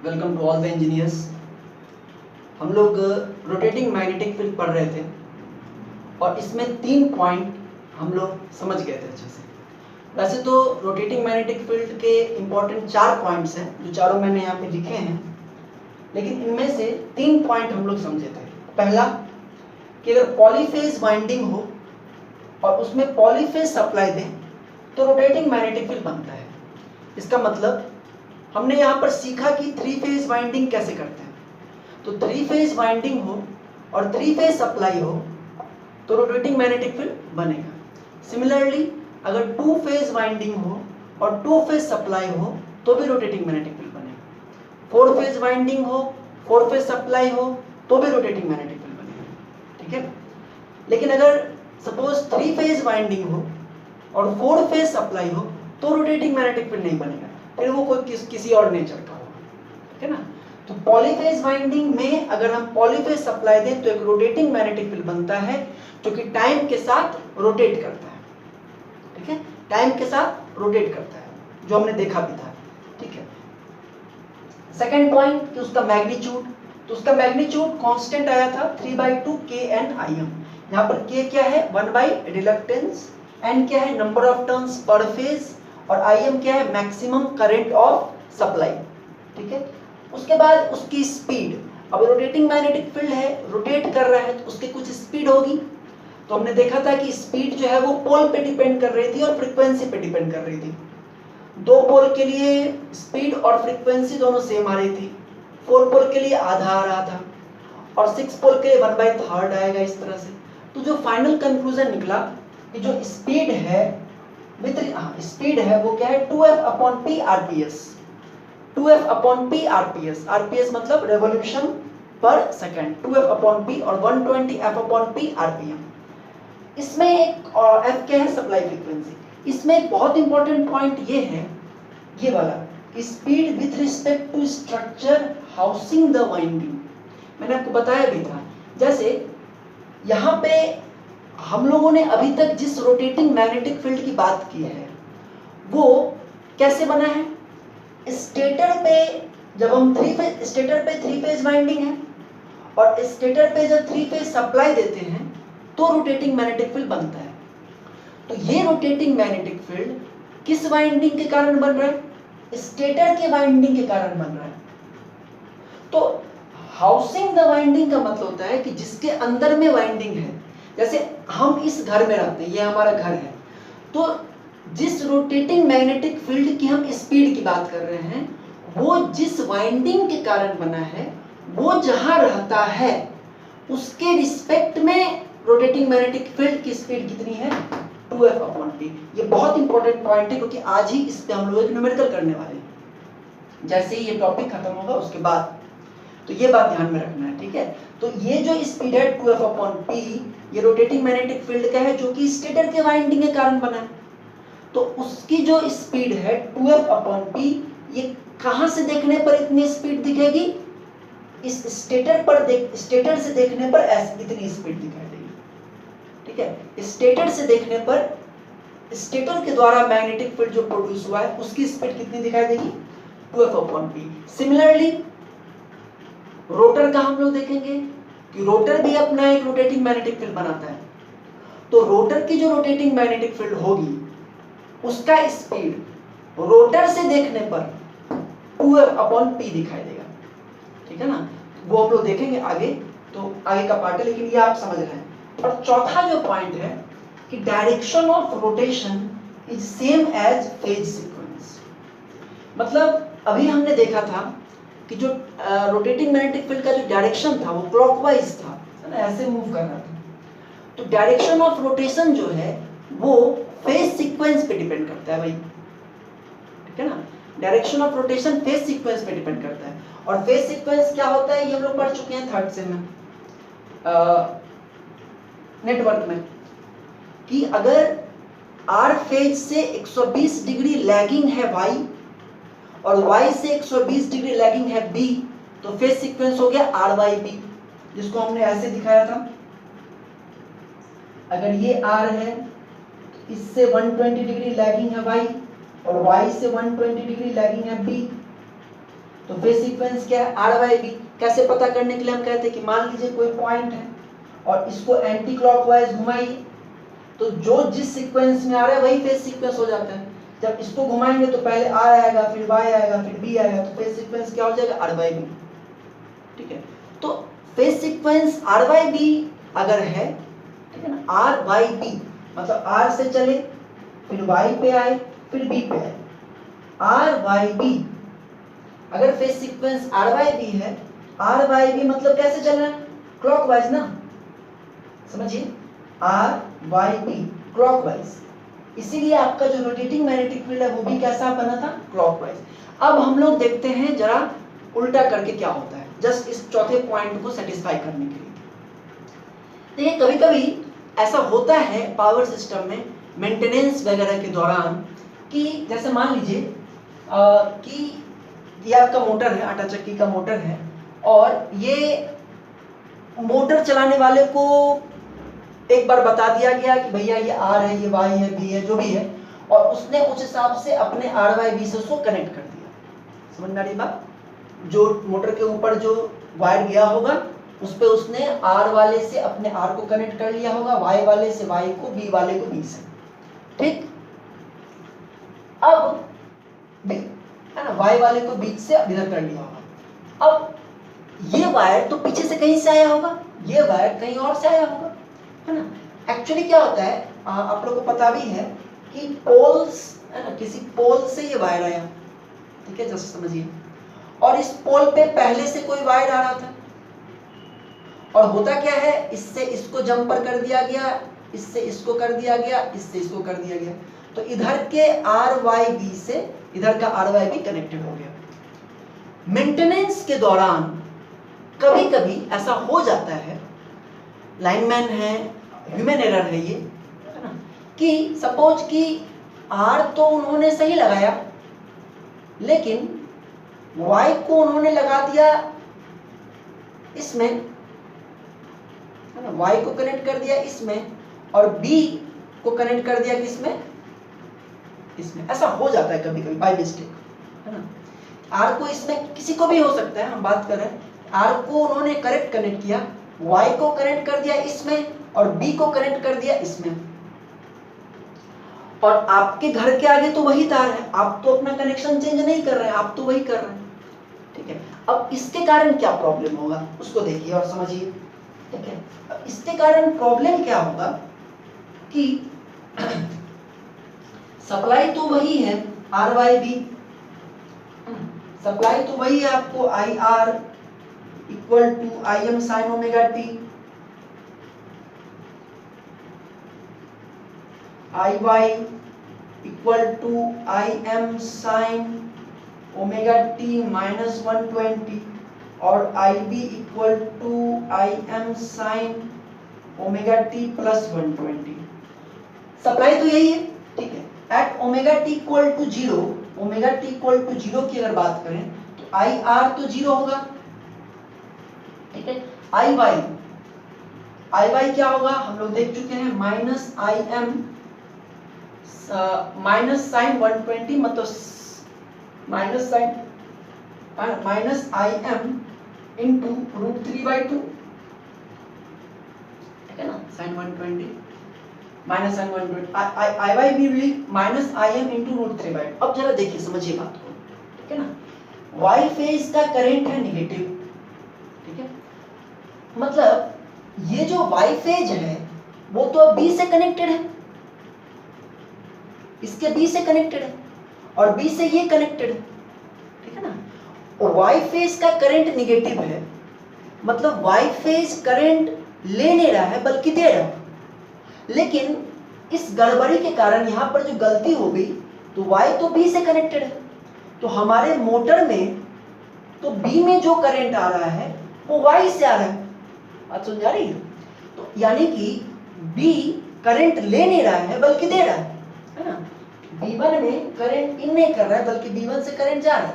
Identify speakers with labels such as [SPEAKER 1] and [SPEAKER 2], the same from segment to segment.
[SPEAKER 1] Welcome to all the engineers. हम लोग rotating magnetic field पढ़ रहे थे और इसमें 3 पॉइंट हम लोग समझ गए थे अच्छे से। वैसे तो रोटेटिंग मैग्नेटिक फील्ड के इम्पोर्टेंट 4 पॉइंट्स हैं जो चारों मैंने यहाँ पे लिखे हैं, लेकिन इनमें से 3 पॉइंट हम लोग समझे थे। पहला कि अगर पॉलीफेज वाइंडिंग हो और उसमें पॉलीफेज सप्लाई दें तो रोटेटिंग मैग्नेटिक फील्ड बनता है। इसका मतलब हमने यहाँ पर सीखा कि 3 फेज वाइंडिंग कैसे करते हैं। तो 3 फेज वाइंडिंग हो और 3 फेज सप्लाई हो तो रोटेटिंग मैग्नेटिक फील्ड बनेगा। सिमिलरली अगर 2 फेज वाइंडिंग हो और 2 फेज सप्लाई हो तो भी रोटेटिंग मैग्नेटिक फील्ड बनेगा। 4 फेज वाइंडिंग हो, 4 फेज सप्लाई हो तो भी रोटेटिंग मैग्नेटिक फील्ड बनेगा। ठीक है, लेकिन अगर सपोज 3 फेज वाइंडिंग हो और 4 फेज सप्लाई हो तो रोटेटिंग मैग्नेटिक फील्ड नहीं बनेगा, फिर वो कोई किसी और नेचर का होगा। ठीक है ना। तो पॉलीफेज वाइंडिंग में अगर हम पॉलीफेज सप्लाई दें तो एक रोटेटिंग मैग्नेटिक फील्ड बनता है जो कि टाइम के साथ रोटेट करता है। ठीक है, टाइम के साथ रोटेट करता है, जो हमने देखा भी था। ठीक है। सेकेंड पॉइंट कि उसका मैग्नीट्यूड, तो उसका मैग्नीट्यूड कांस्टेंट आया था 3/2 Kn/Im। यहाँ पर K क्या है, 1/रिलक्टेंस, N क्या है, number of turns per phase, और Im क्या है, मैक्सिमम करंट ऑफ सप्लाई। ठीक है। उसके बाद उसकी स्पीड, अब रोटेटिंग मैग्नेटिक फील्ड है, रोटेट कर रहा है तो उसकी कुछ स्पीड होगी। तो हमने देखा था कि स्पीड जो है वो पोल पे डिपेंड कर रही थी और फ्रीक्वेंसी पे डिपेंड कर रही थी। 2 पोल के लिए स्पीड और फ्रीक्वेंसी दोनों सेम आ रही थी। 4 पोल के लिए आधा आ रहा था और 6 पोल के लिए 1/3 आएगा, इस तरह से। तो जो फाइनल कंक्लूजन निकला कि जो स्पीड है स्पीड है वो क्या है, 2f/p rps। 2f/p rps, rps मतलब रेवोल्यूशन पर सेकंड, 2f/p और 120 f/p rpm। इसमें एक f क्या है, सप्लाई फ्रीक्वेंसी। इसमें एक बहुत इंपॉर्टेंट पॉइंट ये है, ये वाला, कि speed with respect to structure housing the winding. मैंने आपको बताया भी था। जैसे यहाँ पे हम लोगों ने अभी तक जिस रोटेटिंग मैग्नेटिक फील्ड की बात की है वो कैसे बना है, स्टेटर पे जब हम स्टेटर पे 3 फेज वाइंडिंग है और स्टेटर पे जब 3 फेज सप्लाई देते हैं तो रोटेटिंग मैग्नेटिक फील्ड बनता है। तो ये रोटेटिंग मैग्नेटिक फील्ड किस वाइंडिंग के कारण बन रहा है, स्टेटर के वाइंडिंग के कारण बन रहा है। तो हाउसिंग द वाइंडिंग का मतलब होता है कि जिसके अंदर में वाइंडिंग है। जैसे हम इस घर में रहते हैं, ये हमारा घर है, तो जिस रोटेटिंग मैग्नेटिक फील्ड की हम स्पीड की बात कर रहे हैं वो जिस वाइंडिंग के कारण बना है, वो जहां रहता है उसके रिस्पेक्ट में रोटेटिंग मैग्नेटिक फील्ड की स्पीड कितनी है, 2f/p। ये बहुत इंपॉर्टेंट पॉइंट है क्योंकि आज ही इस पे हम लोग एक न्यूमेरिकल करने वाले हैं। जैसे ही ये टॉपिक खत्म होगा उसके बाद, तो ये बात ध्यान में रखना है। ठीक है। तो ये जो स्पीड है 2f/p, ये रोटेटिंग मैग्नेटिक फील्ड का है जो कि स्टेटर के वाइंडिंग के कारण बना है। तो उसकी जो स्पीड है 2f/p, ये कहां से देखने पर इतनी स्पीड दिखेगी, इस स्टेटर से देखने पर इतनी स्पीड दिखाई देगी। ठीक है। स्टेटर से देखने पर स्टेटर के द्वारा मैग्नेटिक फील्ड जो प्रोड्यूस हुआ है उसकी स्पीड कितनी दिखाई देगी, 2f/p। सिमिलरली रोटर का हम लोग देखेंगे कि रोटर भी अपना एक रोटेटिंग मैग्नेटिक फील्ड बनाता है। तो रोटर की जो रोटेटिंग मैग्नेटिक फील्ड होगी उसका स्पीड रोटर से देखने पर 2f/p दिखाई देगा। ठीक है ना। वो हम लोग देखेंगे आगे, तो आगे का पार्ट है, लेकिन ये आप समझ रहे हैं। और चौथा जो पॉइंट है कि direction of rotation is same as phase sequence. मतलब अभी हमने देखा था कि जो रोटेटिंग मैग्नेटिक फील्ड का जो डायरेक्शन था वो क्लॉकवाइज था, है ना, ऐसे मूव कर रहा था। तो डायरेक्शन ऑफ रोटेशन जो है वो फेज सीक्वेंस पे डिपेंड करता है भाई। ठीक है ना। Direction of rotation phase sequence पे डिपेंड करता है। और फेज सीक्वेंस क्या होता है ये हम लोग पढ़ चुके हैं 3rd सेम में नेटवर्क में, कि अगर आर फेज से 120 डिग्री लैगिंग है वाई और y से 120 डिग्री लैगिंग है b, तो फेज सीक्वेंस हो गया r/b, जिसको हमने ऐसे दिखाया था। अगर ये r है, इससे 120 डिग्री लैगिंग है y और y से 120 डिग्री लैगिंग है b, तो फेज सीक्वेंस क्या है, आर बाई बी। कैसे पता करने के लिए हम कहते हैं कि मान लीजिए कोई पॉइंट है और इसको एंटी क्लॉकवाइज घुमाइए, तो जो जिस सीक्वेंस में आ रहा है वही फेज सीक्वेंस हो जाता है। जब इसको घुमाएंगे तो पहले आर आएगा, फिर वाई आएगा, फिर बी आएगा, तो फेज सीक्वेंस क्या हो जाएगा, आर बाई बी। ठीक है, तो phase sequence R Y B अगर है, ठीक है ना, आर बाई बी मतलब आर से चले, फिर वाई पे आए, फिर बी पे आए, आर बाई बी। अगर phase sequence R Y B है, आर बाई बी मतलब कैसे चल रहा है, क्लॉकवाइज ना, समझिए, आर बाई बी क्लॉकवाइज। इसीलिए आपका जो रोटेटिंग मैग्नेटिक फील्ड है वो भी कैसा बना था, क्लॉकवाइज। अब हम लोग देखते हैं जरा उल्टा करके क्या होता है, जस्ट इस चौथे पॉइंट को सेटिस्फाई करने के लिए। देखिए कभी कभी ऐसा होता है पावर सिस्टम में मेंटेनेंस वगैरह के दौरान कि जैसे मान लीजिए कि ये आपका मोटर है, आटा चक्की का मोटर है, और ये मोटर चलाने वाले को एक बार बता दिया गया कि भैया ये आर है, ये वाई है, बी है, जो भी है, और उसने उस हिसाब से अपने आर वाई बी से उसको कनेक्ट कर दिया। समझ में आ रही बात? जो मोटर के ऊपर जो वायर गया होगा उस पे उसने आर वाले से अपने आर को कनेक्ट कर लिया होगा, वाई वाले से वाई को, बी वाले को बी से। ठीक, अब है ना, वाई वाले को बीच से इधर कर लिया होगा। अब ये वायर तो पीछे से कहीं से आया होगा, ये वायर कहीं और से आया होगा, है ना। एक्चुअली क्या होता है, आप लोगों को पता भी है कि पोल्स, है ना, किसी पोल से ये वायर आया, ठीक है, जैसे समझिए, और इस पोल पे पहले से कोई वायर आ रहा था, और होता क्या है, इससे इसको जंपर कर दिया गया, इससे इसको कर दिया गया, इससे इसको कर दिया गया, तो इधर के आर वाई बी से इधर का आर वाई बी कनेक्टेड हो गया। मेंटेनेंस के दौरान कभी कभी ऐसा हो जाता है, लाइनमैन है, ह्यूमन एरर है ये, है ना, कि सपोज कि आर तो उन्होंने सही लगाया, लेकिन वाई को उन्होंने लगा दिया इसमें, है ना, वाई को कनेक्ट कर दिया इसमें, और बी को कनेक्ट कर दिया किसमें, इसमें। ऐसा हो जाता है कभी कभी बाय मिस्टेक, है ना। आर को इसमें किसी को भी हो सकता है, हम बात कर रहे हैं आर को उन्होंने कनेक्ट किया, वाई को कनेक्ट कर दिया इसमें, और बी को कनेक्ट कर दिया इसमें, और आपके घर के आगे तो वही तार है, आप तो अपना कनेक्शन चेंज नहीं कर रहे हैं, आप तो वही कर रहे हैं, ठीक है। अब इसके कारण क्या प्रॉब्लम होगा उसको देखिए और समझिए, ठीक है। अब इसके कारण प्रॉब्लम क्या होगा कि सप्लाई तो वही है आर वाई बी, सप्लाई तो वही है आपको, I R equal to I M sine omega T, I Y equal to I M sine omega T minus 120, और I B equal to I M sine omega T plus 120। Supply तो यही है, ठीक है। At omega T equal to 0, omega T equal to 0 की अगर बात करें तो आई आर तो 0 होगा, ठीक है। आई वाई क्या होगा, हम लोग देख चुके हैं, minus I M minus sine 120, मतलब minus sine minus I M into root 3/2, ठीक है ना, sine 120 minus sine 120, I Y भी minus I M into root 3/2। अब जरा देखिए, समझिए बात को, ठीक है ना। वाई फेज का करंट है निगेटिव, ठीक है, मतलब ये जो वाई फेज है वो तो बी से कनेक्टेड है, इसके बी से कनेक्टेड है, और बी से ये कनेक्टेड है, ठीक है ना। वाई फेज का करंट निगेटिव है, मतलब वाई फेज करंट ले नहीं रहा है बल्कि दे रहा है, लेकिन इस गड़बड़ी के कारण यहां पर जो गलती हो गई, तो वाई तो बी से कनेक्टेड है, तो हमारे मोटर में तो बी में जो करंट आ रहा है वो वाई से आ रहा है, बात समझ आ रही है। तो यानी कि बी करंट ले नहीं रहा है बल्कि दे रहा है ना। B1 में करंट इन नहीं कर रहा है बल्कि B1 से करंट जा रहा है,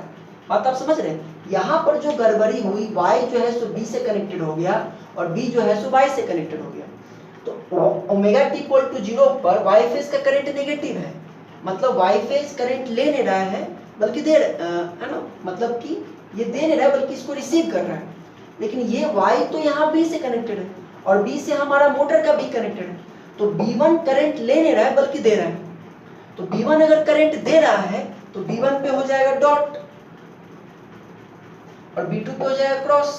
[SPEAKER 1] बात आप समझ रहे हैं। यहाँ पर जो गड़बड़ी हुई, Y जो है सो B से कनेक्टेड हो गया और B जो है सो Y से कनेक्टेड हो गया, तो ओमेगा टी इक्वल टू 0 पर Y फेज का करंट नेगेटिव है, मतलब Y फेज करंट ले नहीं रहा है बल्कि दे है ना, मतलब कि ये दे नहीं रहा है बल्कि इसको रिसीव कर रहा है। लेकिन ये Y तो यहाँ B से कनेक्टेड है और B से हमारा मोटर का B कनेक्टेड है, तो B1 करंट ले नहीं रहा है बल्कि दे रहा है। तो B1 अगर करंट दे रहा है तो B1 पे हो जाएगा डॉट और B2 पे हो जाएगा क्रॉस।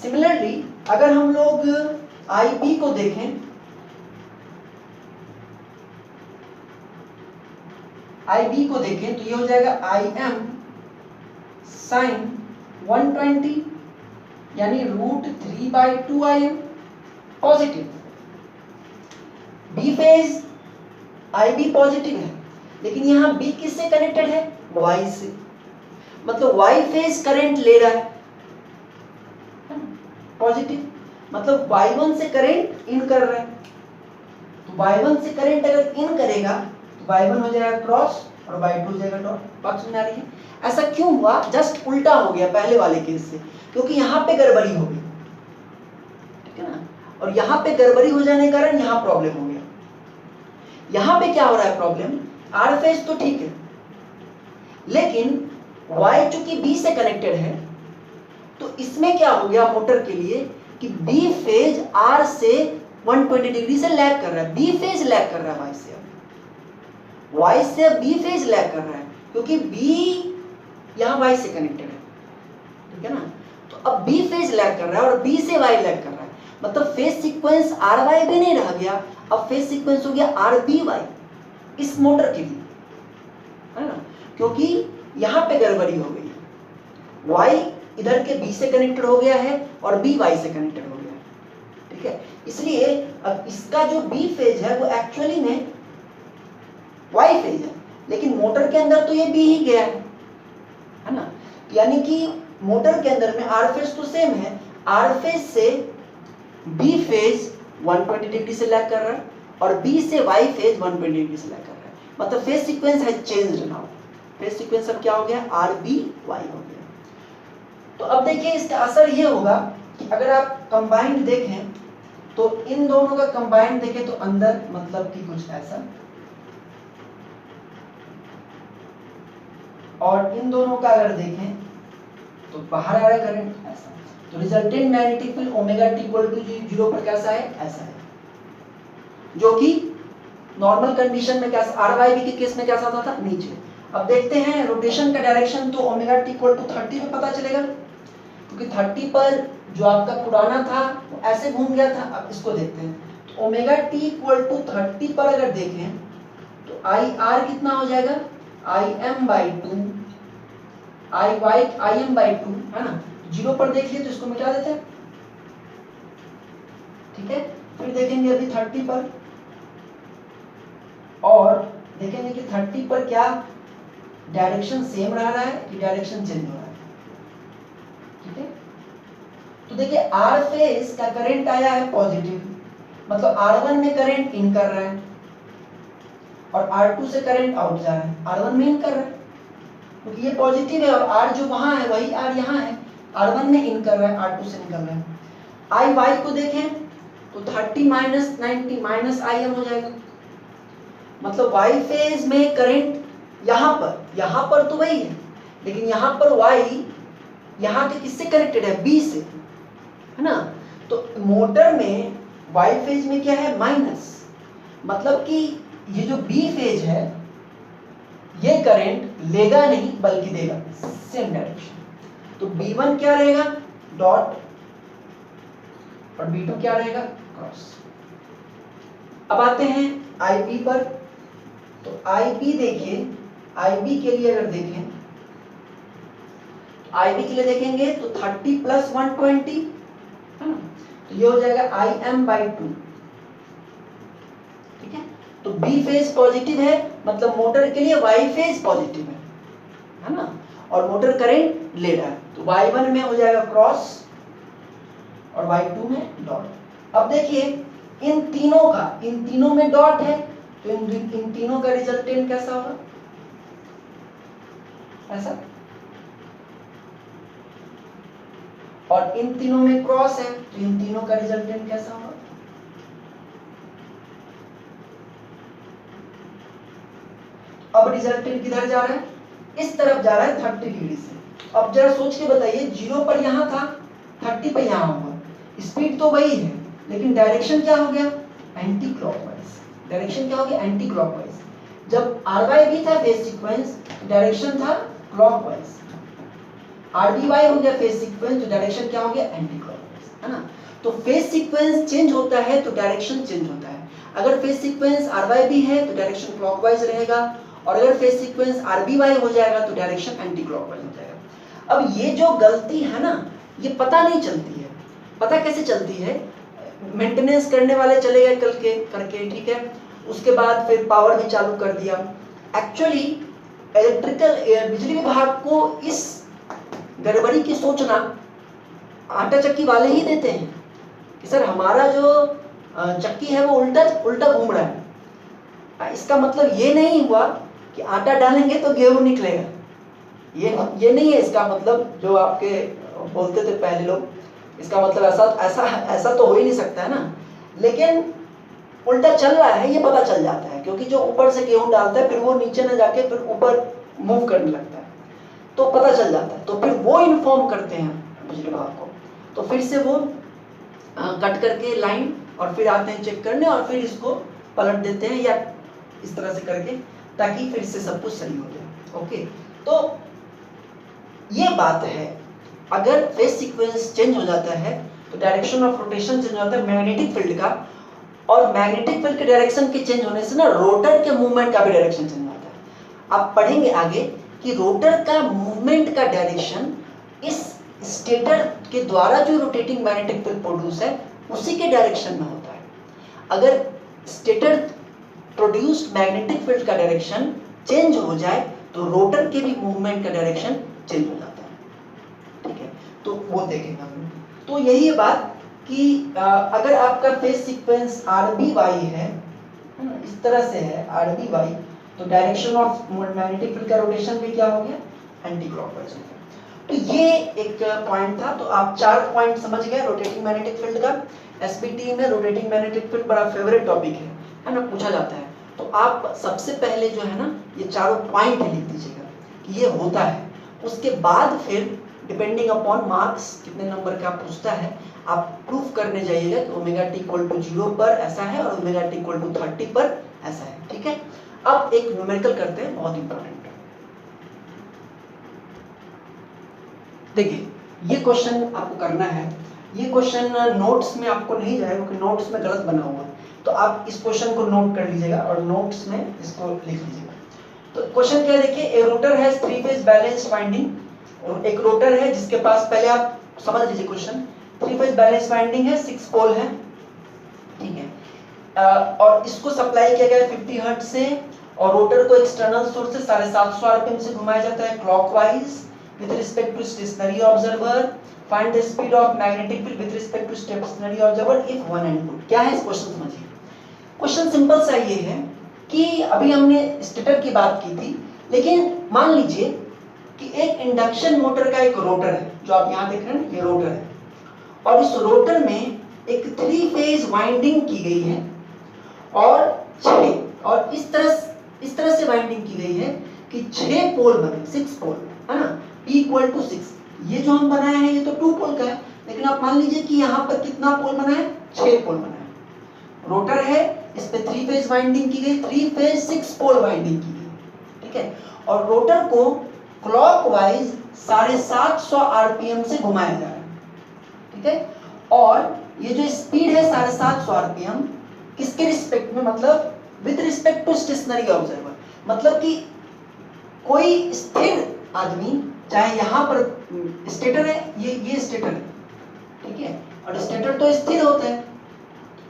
[SPEAKER 1] सिमिलरली अगर हम लोग IB को देखें, IB को देखें तो ये हो जाएगा IM sin 120 यानी √3/2 IM positive. B phase IB positive है, लेकिन यहाँ B किससे कनेक्टेड है? Y से, मतलब Y फेज करंट ले रहा है पॉजिटिव, मतलब Y1 से करंट इन कर रहा है। तो Y1 से करंट अगर इन करेगा तो Y1 हो जाएगा क्रॉस और Y2 हो जाएगा डॉट। बात समझ आ रही है? ऐसा क्यों हुआ? जस्ट उल्टा हो गया पहले वाले केस से, क्योंकि यहाँ पे गड़बड़ी हो गई, ठीक है ना, और यहाँ पे गड़बड़ी हो जाने के कारण यहाँ प्रॉब्लम हो गया। यहाँ पे क्या हो रहा है प्रॉब्लम? आर फेज तो ठीक है, लेकिन Y चूंकि B से कनेक्टेड है तो इसमें क्या हो गया मोटर के लिए कि B फेज R से 120 डिग्री से लैग कर रहा है। B फेज लैग कर रहा है Y से B फेज लैग कर रहा है क्योंकि B यहाँ Y से कनेक्टेड है, ठीक है ना। तो अब B फेज लैग कर रहा है और B से Y लैग कर रहा है, मतलब फेज सीक्वेंस RY भी नहीं रह गया, अब फेज सीक्वेंस हो गया RBY इस मोटर के लिए, है ना, क्योंकि यहाँ पे गड़बड़ी हो गई है। Y इधर के B से कनेक्टेड हो गया है और B Y से कनेक्टेड हो गया है, ठीक है। इसलिए अब इसका जो B फेज है वो एक्चुअली में Y फेज है, लेकिन मोटर के अंदर तो ये B ही गया है ना। यानी कि मोटर के अंदर में R फेज तो सेम है, R फेज से B फेज 120 डिग्री से लैग कर रहा है और B से Y फेज 120 डिग्री से लैग कर रहा है, मतलब फेज सीक्वेंस है चेंज्ड नाउ। फेज सीक्वेंस अब क्या हो गया? RBY हो गया। तो अब देखिए इसका असर ये होगा कि अगर आप कंबाइंड देखें तो इन दोनों का कंबाइंड देखें तो अंदर मतलब कि कुछ ऐसा, और इन दोनों का अगर देखें तो बाहर आ रहा है करंट ऐसा। तो resultant magnetic field omega T equal to 0 पर कैसा है? ऐसा है, जो कि नॉर्मल कंडीशन में कैसा, RYB के केस में कैसा होता था? नीचे। अब देखते हैं रोटेशन का डायरेक्शन, तो ओमेगा टी इक्वल टू 30 पे पता चलेगा, क्योंकि 30 पर जो आपका पुराना था वो ऐसे घूम गया था। अब इसको देखते हैं, तो ओमेगा टी इक्वल टू 30 पर अगर देखें तो IR कितना हो जाएगा? IM/2 IM/2 है ना। 0 पर देख लिए तो इसको मिटा देते हैं, ठीक है। फिर देखेंगे अभी 30 पर, और देखेंगे कि 30 पर क्या डायरेक्शन सेम रह रहा है कि डायरेक्शन चेंज हो रहा है, ठीक है। तो देखिए R फेज का करंट आया है पॉजिटिव, मतलब R1 में करंट इन कर रहा है और R2 से करंट आउट जा रहा है। R1 में इन कर रहा है क्योंकि ये पॉजिटिव है और R जो वहां है वही R यहाँ है, R1 में इन कर रहा है, R2 से निकल रहा है। IY को देखें तो 30 - 90 - IM हो जाएगा, मतलब Y फेज में करंट यहाँ पर तो वही है, लेकिन यहाँ पर Y यहाँ के किससे कनेक्टेड है? B से, है ना। तो मोटर में Y फेज में क्या है? माइनस, मतलब कि ये जो B फेज है ये करंट लेगा नहीं बल्कि देगा, सेम डायरेक्शन। तो B1 क्या रहेगा? डॉट, और B2 क्या रहेगा? क्रॉस। अब आते हैं IB पर, तो IB देखिए, IB के लिए अगर देखें तो IB के लिए देखेंगे तो 30 + 120 है ना, तो ये हो जाएगा IM/2, ठीक है। तो B फेज पॉजिटिव है, मतलब मोटर के लिए Y फेज पॉजिटिव है ना, और मोटर करंट ले रहा है, तो Y1 में हो जाएगा क्रॉस और Y2 में डॉट। अब देखिए इन तीनों में डॉट है, तो इन तीनों का रिजल्टेंट कैसा होगा? ऐसा, और इन तीनों में क्रॉस है, तो इन तीनों का रिजल्टेंट कैसा होगा? अब रिजल्टेंट किधर जा रहा है? इस तरफ जा रहा है 30 डिग्री से। अब जरा सोच के बताइए, 0 पर यहाँ था, 30 पे यहाँ हुआ, स्पीड तो वही है लेकिन डायरेक्शन क्या हो गया, एंटी क्लॉकवाइज। डायरेक्शन क्या हो गया, एंटी क्लॉकवाइज। जब आर वाई भी था फेज सीक्वेंस, डायरेक्शन था क्लॉकवाइज। आर बी वाई हो गया फेज सीक्वेंस, तो डायरेक्शन क्या हो गया, एंटी क्लॉकवाइज, है ना। तो फेज सीक्वेंस चेंज होता है तो डायरेक्शन चेंज होता है। अगर फेज सीक्वेंस आर वाई भी है तो डायरेक्शन क्लॉकवाइज रहेगा, और अगर phase sequence R B Y हो जाएगा तो डायरेक्शन एंटी क्लॉकवाइज हो जाएगा। अब ये जो गलती है ना, ये पता नहीं चलती है। पता कैसे चलती है, मेंटेनेंस करने वाले चले गए कल के करके, ठीक है, उसके बाद फिर पावर भी चालू कर दिया। एक्चुअली इलेक्ट्रिकल बिजली विभाग को इस गड़बड़ी की सूचना आटा चक्की वाले ही देते हैं कि सर हमारा जो चक्की है वो उल्टा उल्टा घूम रहा है। इसका मतलब ये नहीं हुआ कि आटा डालेंगे तो गेहूं निकलेगा, ये नहीं है इसका मतलब, जो आपके बोलते थे पहले लोग, इसका मतलब ऐसा तो हो ही नहीं सकता है ना। लेकिन उल्टा चल रहा है ये पता चल जाता है, क्योंकि जो ऊपर से गेहूं डालता है फिर वो नीचे न जाके फिर ऊपर मूव करने लगता है, तो पता चल जाता है। तो फिर वो इन्फॉर्म करते हैं बिजली विभाग को, तो फिर से वो कट करके लाइन और फिर आते हैं चेक करने और फिर इसको पलट देते हैं या इस तरह से करके, ताकि फिर से सब कुछ सही हो जाए। ओके, तो ये बात है, अगर फेज सीक्वेंस चेंज हो जाता है तो डायरेक्शन ऑफ रोटेशन चेंज हो जाता है मैग्नेटिक फील्ड का, और मैग्नेटिक फील्ड के डायरेक्शन के चेंज होने से ना रोटर के मूवमेंट का भी डायरेक्शन चेंज होता है। आप पढ़ेंगे आगे कि रोटर का मूवमेंट का डायरेक्शन इस स्टेटर के द्वारा जो रोटेटिंग मैग्नेटिक फील्ड प्रोड्यूस है उसी के डायरेक्शन में होता है। अगर स्टेटर प्रोड्यूस्ड मैग्नेटिक फील्ड का डायरेक्शन चेंज हो जाए तो रोटर के भी मूवमेंट का डायरेक्शन चेंज हो जाता है, ठीक है, तो वो देखेंगे हम। तो यही है बात कि अगर आपका phase sequence R B Y है, इस तरह से है आर बी वाई, तो डायरेक्शन ऑफ मैग्नेटिक फील्ड का रोटेशन भी क्या हो गया, एंटी क्लॉकवाइज हो गया। तो ये एक पॉइंट था। तो आप 4 पॉइंट समझ गए रोटेटिंग मैग्नेटिक फील्ड का। एसबीटी में रोटेटिंग मैग्नेटिक फील्ड बड़ा फेवरेट टॉपिक है ना, पूछा जाता है। तो आप सबसे पहले जो है ना ये चारों पॉइंट लिख दीजिएगा कि ये होता है। उसके बाद फिर डिपेंडिंग अपॉन मार्क्स कितने नंबर का पूछता है, आप प्रूफ करने जाइएगा कि ओमेगा टी इक्वल टू 0 पर ऐसा है और ओमेगा टी इक्वल टू 30 पर ऐसा है, ठीक है। अब एक न्यूमेरिकल करते हैं, बहुत इंपॉर्टेंट। देखिए ये क्वेश्चन आपको करना है, ये क्वेश्चन नोट्स में आपको नहीं जाएगा क्योंकि नोट्स में गलत बना हुआ है, तो आप इस क्वेश्चन को नोट कर लीजिएगा और नोट्स में इसको लिख लीजिएगा। तो क्वेश्चन क्या है, देखिए, a rotor has 3 phase balanced winding, और एक रोटर है जिसके पास, पहले आप समझ लीजिए क्वेश्चन, 3 फेज बैलेंस वाइंडिंग है, 6 पोल है, ठीक है, और इसको सप्लाई किया गया है 50 हर्ट्ज से, और रोटर को एक्सटर्नल सोर्स से 750 आरपीएम से घुमाया जाता है clockwise with respect to stationary observer. Find the speed of magnetic field with respect to stationary observer if one and two. क्या है इस क्वेश्चन समझिए। क्वेश्चन सिंपल सा ये है कि अभी हमने स्टेटर की बात की थी, लेकिन मान लीजिए कि एक इंडक्शन मोटर का एक रोटर है, जो आप यहाँ देख रहे हैं, ये रोटर है, और इस रोटर में एक 3 फेज वाइंडिंग की गई है और इस तरह से वाइंडिंग की गई है कि 6 पोल बने, 6 पोल, है ना, P इक्वल टू 6। ये जो हम बनाए हैं ये तो 2 पोल का है, लेकिन आप मान लीजिए कि यहाँ पर कितना पोल बना है, 6 पोल बना है। रोटर है, इस पे 3 फेज वाइंडिंग की गई, 3 फेज 6 पोल वाइंडिंग की गई, ठीक है, और रोटर को क्लॉकवाइज 750 आरपीएम से घुमाया जा रहा है, ठीक है, और ये जो स्पीड है 750 आरपीएम किसके रिस्पेक्ट में, मतलब with respect to stationary observer, मतलब कि कोई स्थिर आदमी, चाहे यहाँ पर स्टेटर है, ये स्टेटर है, ठीक है, और स्टेटर तो स्थिर होता है,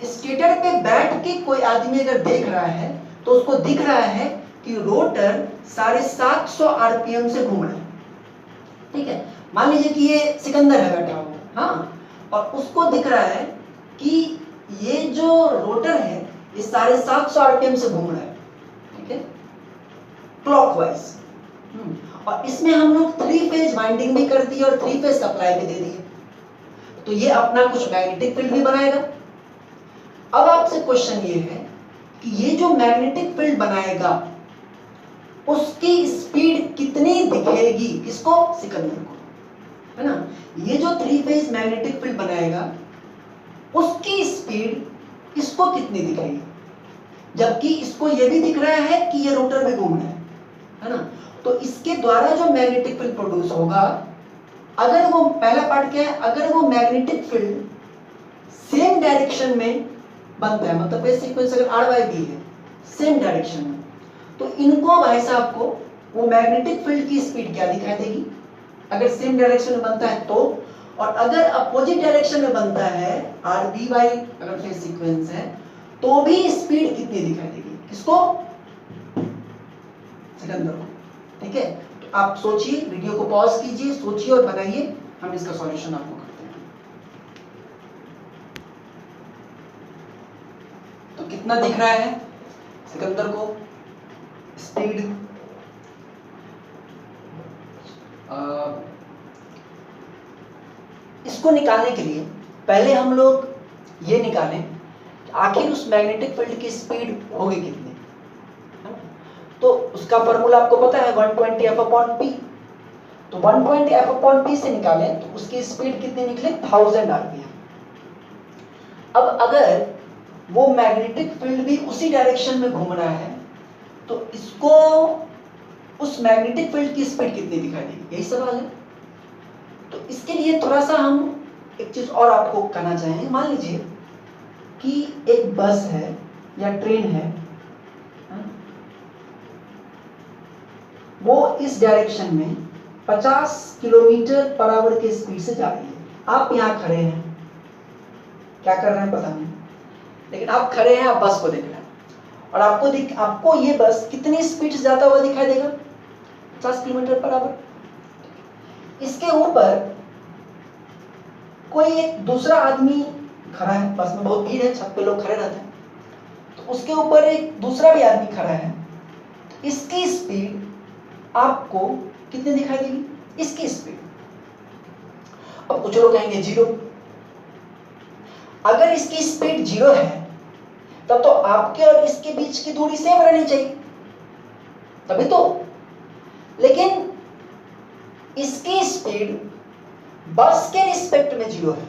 [SPEAKER 1] स्टेटर पे बैठ के कोई आदमी अगर देख रहा है तो उसको दिख रहा है कि रोटर 750 आरपीएम से घूम रहा है, ठीक है। मान लीजिए कि ये सिकंदर है बैठा हुआ, हाँ, और उसको दिख रहा है कि ये जो रोटर है ये 750 आरपीएम से घूम रहा है, ठीक है, क्लॉकवाइज, और इसमें हम लोग 3 फेज वाइंडिंग भी कर दी और 3 फेज सप्लाई भी दे दी, तो ये अपना कुछ मैग्नेटिक फील्ड भी बनाएगा। अब आपसे क्वेश्चन ये है कि ये जो मैग्नेटिक फील्ड बनाएगा उसकी स्पीड कितनी दिखेगी, किसको, सिकंदर को, है ना। ये जो 3 फेज मैग्नेटिक फील्ड बनाएगा उसकी स्पीड इसको कितनी दिखेगी, जबकि इसको ये भी दिख रहा है कि ये रोटर में घूम रहा है ना। तो इसके द्वारा जो मैग्नेटिक फील्ड प्रोड्यूस होगा, अगर वो, पहला पार्ट क्या है, अगर वो मैग्नेटिक फील्ड सेम डायरेक्शन में बनता है, मतलब ये सीक्वेंस अगर r y b है सेम डायरेक्शन में, तो इनको भाई साहब को वो मैग्नेटिक फील्ड की स्पीड क्या दिखाई देगी, अगर सेम डायरेक्शन में बनता है तो, और अगर अपोजिट डायरेक्शन में बनता है आर बी वाई अगर फेज सीक्वेंस है तो भी स्पीड कितनी दिखाई देगी, किसको, सिकंदर को। ठीक है, तो आप सोचिए, वीडियो को पॉज कीजिए, सोचिए और बनाइए, हम इसका सॉल्यूशन आपको करते हैं। तो कितना दिख रहा है सिकंदर को स्पीड, इसको निकालने के लिए पहले हम लोग ये निकालें कि आखिर उस मैग्नेटिक फील्ड की स्पीड होगी कितनी, है ना? तो उसका फॉर्मूला आपको पता है 120 F/P। तो 120 F/P से निकालें तो उसकी स्पीड कितनी निकले, 1000 RPM। अब अगर वो मैग्नेटिक फील्ड भी उसी डायरेक्शन में घूम रहा है तो इसको उस मैग्नेटिक फील्ड की स्पीड कितनी दिखाई देगी, यही सवाल है। तो इसके लिए थोड़ा सा हम एक चीज और आपको कहना चाहेंगे। मान लीजिए कि एक बस है या ट्रेन है, वो इस डायरेक्शन में 50 किलोमीटर/आवर की स्पीड से जा रही है। आप यहाँ खड़े हैं, क्या कर रहे हैं पता नहीं, लेकिन आप खड़े हैं, आप बस को देख रहे हैं, और आपको ये बस कितनी स्पीड से जाता हुआ दिखाई देगा, 50 किलोमीटर/आवर। इसके ऊपर कोई एक दूसरा आदमी खड़ा है, बस में बहुत भीड़ है, छत पे लोग खड़े रहते हैं, तो उसके ऊपर एक दूसरा भी आदमी खड़ा है, तो इसकी स्पीड आपको कितनी दिखाई देगी, इसकी स्पीड। अब कुछ लोग कहेंगे 0। अगर इसकी स्पीड 0 है तब तो आपके और इसके बीच की दूरी सेम रहनी चाहिए, तभी तो। लेकिन इसकी स्पीड बस के रिस्पेक्ट में 0 है,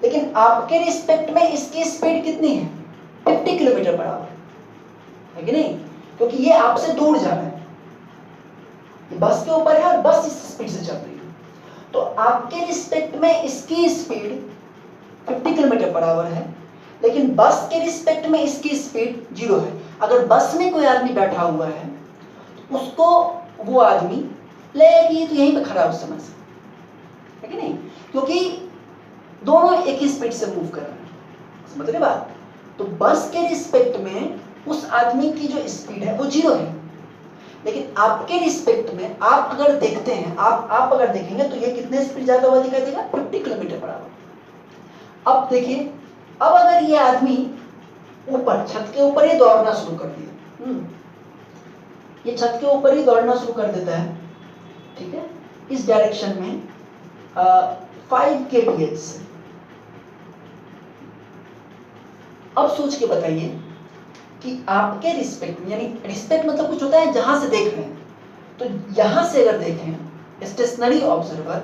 [SPEAKER 1] लेकिन आपके रिस्पेक्ट में इसकी स्पीड कितनी है, 50 किलोमीटर/आवर, है कि नहीं, क्योंकि ये आपसे दूर जा रहा है, ये बस के ऊपर है और बस इस स्पीड से चल रही है। तो आपके रिस्पेक्ट में इसकी स्पीड 50 किलोमीटर/आवर है, लेकिन बस के रिस्पेक्ट में इसकी स्पीड 0 है। अगर बस में कोई आदमी बैठा हुआ है तो उसको वो आदमी लेगी तो यहीं पे खड़ा उस समय से, है कि नहीं, क्योंकि दोनों एक ही स्पीड से मूव कर रहे हैं, समझ रहे बात। तो बस के रिस्पेक्ट में उस आदमी की जो स्पीड है वो 0 है, लेकिन आपके रिस्पेक्ट में आप अगर देखते हैं, आप अगर देखेंगे तो ये कितने स्पीड जाता हुआ दिखाई देगा, 50 किलोमीटर/आवर। अब देखिए, अब अगर ये आदमी ऊपर छत के ऊपर ही दौड़ना शुरू कर दिया, ये छत के ऊपर ही दौड़ना शुरू कर देता है, ठीक है, इस डायरेक्शन में 5 kph से। अब सोच के बताइए कि आपके रिस्पेक्ट में, यानी रिस्पेक्ट मतलब कुछ होता है जहां से देख रहे हैं, तो यहां से अगर देखें स्टेशनरी ऑब्जर्वर,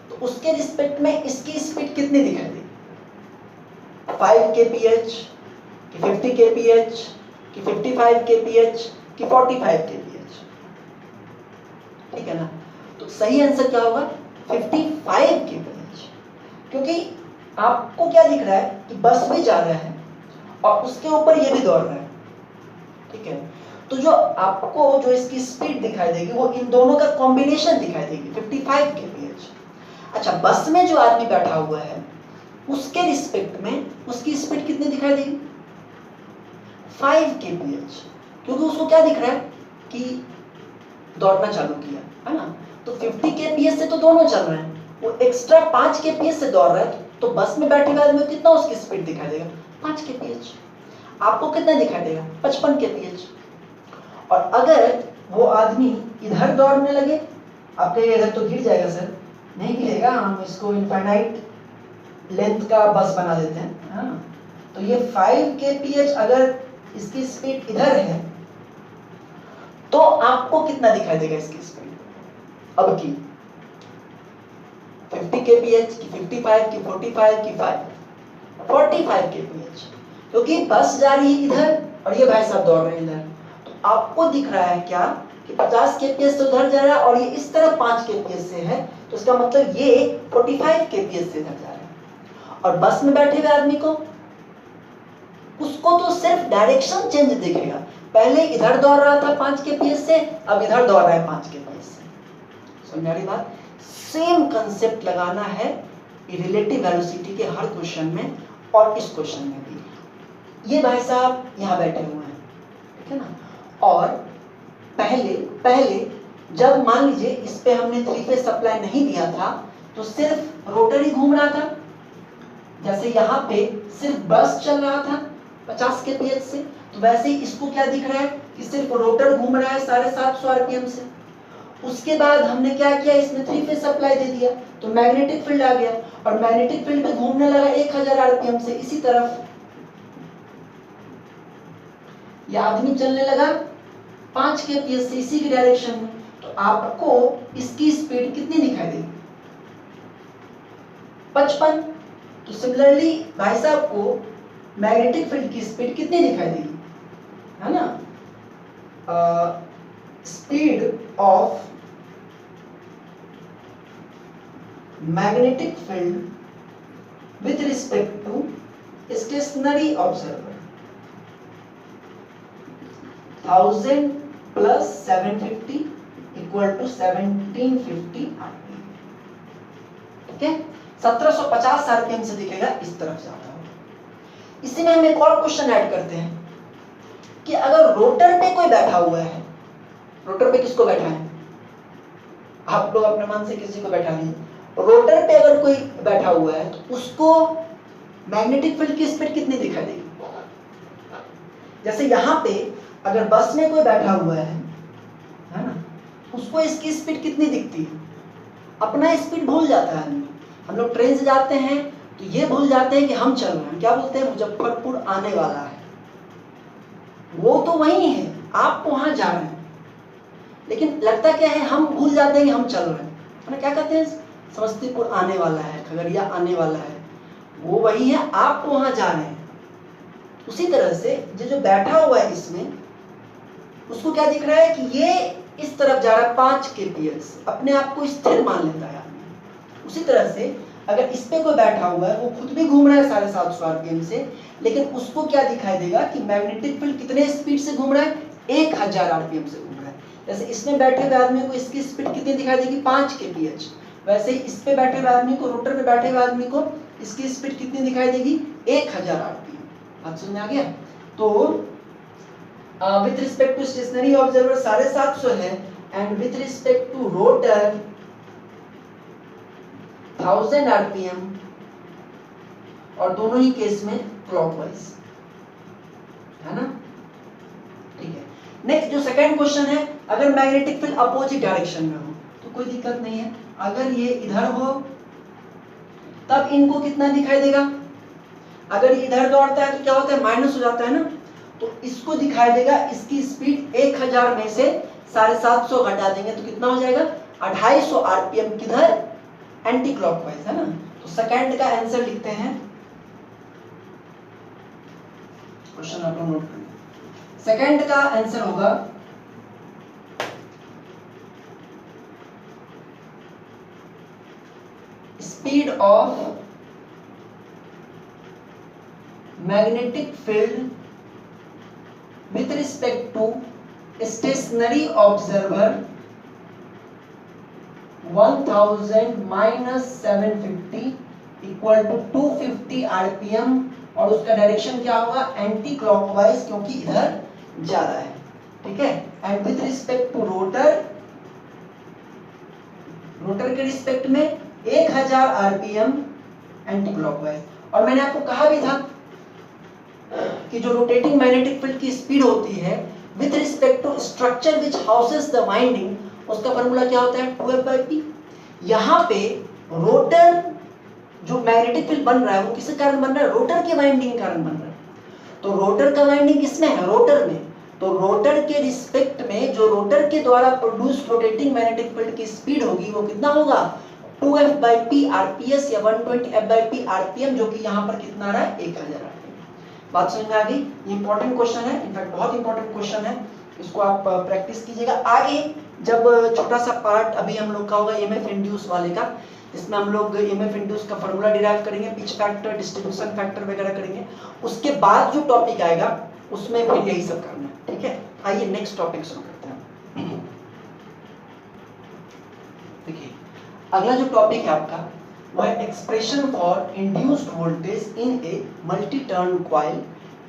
[SPEAKER 1] तो उसके रिस्पेक्ट में इसकी स्पीड कितनी दिखाई देगी, 5 kph कि 50 kph कि 55 kph कि 45 kph, ठीक है ना। तो सही आंसर क्या होगा, 55 kph, क्योंकि आपको क्या दिख रहा है कि बस भी जा रहा है और उसके ऊपर ये भी दौड़ रहा है, ठीक है। तो जो आपको जो इसकी स्पीड दिखाई देगी वो इन दोनों का कॉम्बिनेशन दिखाई देगी, 55 kph। अच्छा, बस में जो आदमी बैठा हुआ है उसके रिस्पेक्ट में उसकी स्पीड कितनी दिखाई देगी, 5 kph, क्योंकि उसको क्या दिख रहा है कि दौड़ना चालू किया, है ना। तो 50 kph से तो दोनों चल रहे हैं, वो एक्स्ट्रा 5 kph से दौड़ रहा है, तो बस में बैठे हुए आदमी को कितना उसकी स्पीड दिखाई देगा, 5 kph। आपको कितना दिखाई देगा, 55 kph। और अगर वो आदमी इधर दौड़ने लगे, आप कहेंगे इधर तो गिर जाएगा सर, नहीं गिरेगा, हम इसको इनफाइनाइट लेंथ का बस बना देते हैं, हाँ। तो ये 5 kph अगर इसकी स्पीड इधर है तो आपको कितना दिखाई देगा इसकी स्पीड अब की 50 kph की 55 की 45 की 45 kph, क्योंकि बस जा रही है इधर और ये भाई साहब दौड़ रहे हैं इधर, तो आपको दिख रहा है क्या कि 50 kph से उधर जा रहा है और ये इस तरफ 5 kph से है, तो इसका मतलब ये 45 kph से इधर जा रहा है। और बस में बैठे हुए आदमी को उसको तो सिर्फ डायरेक्शन चेंज दिखेगा, पहले इधर दौड़ रहा था 5 kph से, अब इधर दौड़ रहा है 5 kph से। समझ आ रही बात? सेम कंसेप्ट लगाना है रिलेटिव वेलोसिटी के हर क्वेश्चन में और इस क्वेश्चन में भी। ये भाई साहब यहाँ बैठे हुए हैं, ठीक है ना, और पहले जब मान लीजिए इस पे हमने 3 फेज सप्लाई नहीं दिया था तो सिर्फ रोटर ही घूम रहा था, जैसे यहाँ पे सिर्फ बस चल रहा था 50 kph से, तो वैसे ही इसको क्या दिख रहा है कि सिर्फ रोटर घूम रहा है 750 आरपीएम से। उसके बाद हमने क्या किया, इसमें 3 फेज सप्लाई दे दिया तो मैग्नेटिक फील्ड आ गया और मैग्नेटिक फील्ड में घूमने लगा 1000 आरपीएम से इसी तरफ, ये आदमी चलने लगा 5 kph से इसी की डायरेक्शन में, तो आपको इसकी स्पीड कितनी दिखाई देगी? 55। तो सिमिलरली भाई साहब को मैग्नेटिक फील्ड की स्पीड कितनी दिखाई देगी, है ना? Speed of magnetic field with respect to stationary observer 1000 plus 750 equal to 1750 rpm, ठीक है? 1750 आरपीएम से दिखेगा, इस तरफ जाता है। इसी में हम एक और क्वेश्चन ऐड करते हैं कि अगर रोटर पे कोई बैठा हुआ है, रोटर पे किसको बैठा है? आप लोग अपने मन से किसी को बैठा नहीं, रोटर पे अगर कोई बैठा हुआ है तो उसको मैग्नेटिक फील्ड की स्पीड कितनी दिखाई देगी? जैसे यहाँ पे अगर बस में कोई बैठा हुआ है ना, उसको इसकी स्पीड कितनी दिखती है? अपना स्पीड भूल जाता है आदमी। हम लोग ट्रेन से जाते हैं तो ये भूल जाते हैं कि हम चल रहे हैं, क्या बोलते हैं? मुजफ्फरपुर आने वाला है, वो तो वही है, आप वहां जा रहे हैं, लेकिन लगता क्या है, हम भूल जाते हैं कि हम चल रहे हैं। क्या कहते हैं? समस्तीपुर आने वाला है, खगड़िया आने वाला है, वो वही है, आप वहां जा रहे हैं। उसी तरह से जो बैठा हुआ है इसमें, उसको क्या दिख रहा है कि ये इस तरफ जा रहा है 5 kph, अपने आप को स्थिर मान लेता है आदमी। उसी तरह से अगर इस पे कोई बैठा हुआ है, वो खुद भी घूम रहा है 750 आरपीएम से, लेकिन उसको क्या दिखाई देगा कि मैग्नेटिक फील्ड कितने स्पीड से घूम रहा है? 1000 आरपीएम से घूम रहा है। जैसे इसमें बैठे हुए आदमी को इसकी स्पीड कितनी दिखाई देगी? 5 kph। वैसे ही इस पे बैठे हुए आदमी को, रोटर पे बैठे हुए आदमी को इसकी स्पीड कितनी दिखाई देगी? 1000 आरपीएम। बात समझ में आ गया? तो with respect to stationary observer 750 है, and with respect to rotor 1000 RPM, और दोनों ही केस में क्लॉकवाइज, है ना? ठीक है। नेक्स्ट जो सेकंड क्वेश्चन है, अगर मैग्नेटिक फील्ड अपोजिट डायरेक्शन में हो तो कोई दिक्कत नहीं है, अगर ये इधर हो तब इनको कितना दिखाई देगा? अगर ये इधर दौड़ता है तो क्या होता है? माइनस हो जाता है ना, तो इसको दिखाई देगा, इसकी स्पीड 1000 में से 750 घटा देंगे तो कितना हो जाएगा? 250 आरपीएम किधर? एंटी क्लॉकवाइज, है ना? तो सेकंड का आंसर लिखते हैं, क्वेश्चन आप लोग नोट करें। सेकंड का आंसर होगा speed of magnetic field with respect to stationary observer 1000 minus 750 equal to 250 rpm, और उसका डायरेक्शन क्या होगा? एंटी क्लॉकवाइज, क्योंकि इधर जा रहा है, ठीक है? And with respect to rotor, rotor के रिस्पेक्ट में 1000 आरपीएम एंटी क्लॉकवाइज। और मैंने आपको कहा भी था कि जो रोटेटिंग मैग्नेटिक फील्ड की स्पीड होती है with respect to structure which houses the winding, उसका फॉर्मूला क्या होता है? 2f/p। यहाँ पे रोटर जो मैग्नेटिक फील्ड बन रहा है वो किसके कारण बन रहा है? रोटर के वाइंडिंग के कारण बन रहा है। तो रोटर का वाइंडिंग किसमें है? रोटर में। तो रोटर के रिस्पेक्ट में जो रोटर के द्वारा प्रोड्यूस रोटेटिंग मैग्नेटिक फील्ड की स्पीड होगी वो कितना होगा 2f/p rps या 120f/p rpm, जो कि यहाँ पर कितना आ रहा है 1000 rpm। बात समझ में आ गई? ये इंपॉर्टेंट क्वेश्चन है, इनफैक्ट बहुत इंपॉर्टेंट क्वेश्चन है, इसको आप प्रैक्टिस कीजिएगा। आगे जब छोटा सा पार्ट अभी हम लोग का होगा एमएफ इंड्यूस वाले का, इसमें हम लोग एमएफ इंड्यूस का फॉर्मूला डिराइव करेंगे, पिच फैक्टर, डिस्ट्रीब्यूशन फैक्टर वगैरह करेंगे। उसके बाद जो टॉपिक आएगा उसमें फिर यही सब करना है, ठीक है। आइए नेक्स्ट टॉपिक शुरू करते हैं। देखिए अगला जो टॉपिक है आपका वो है expression for induced voltage in a multi turn coil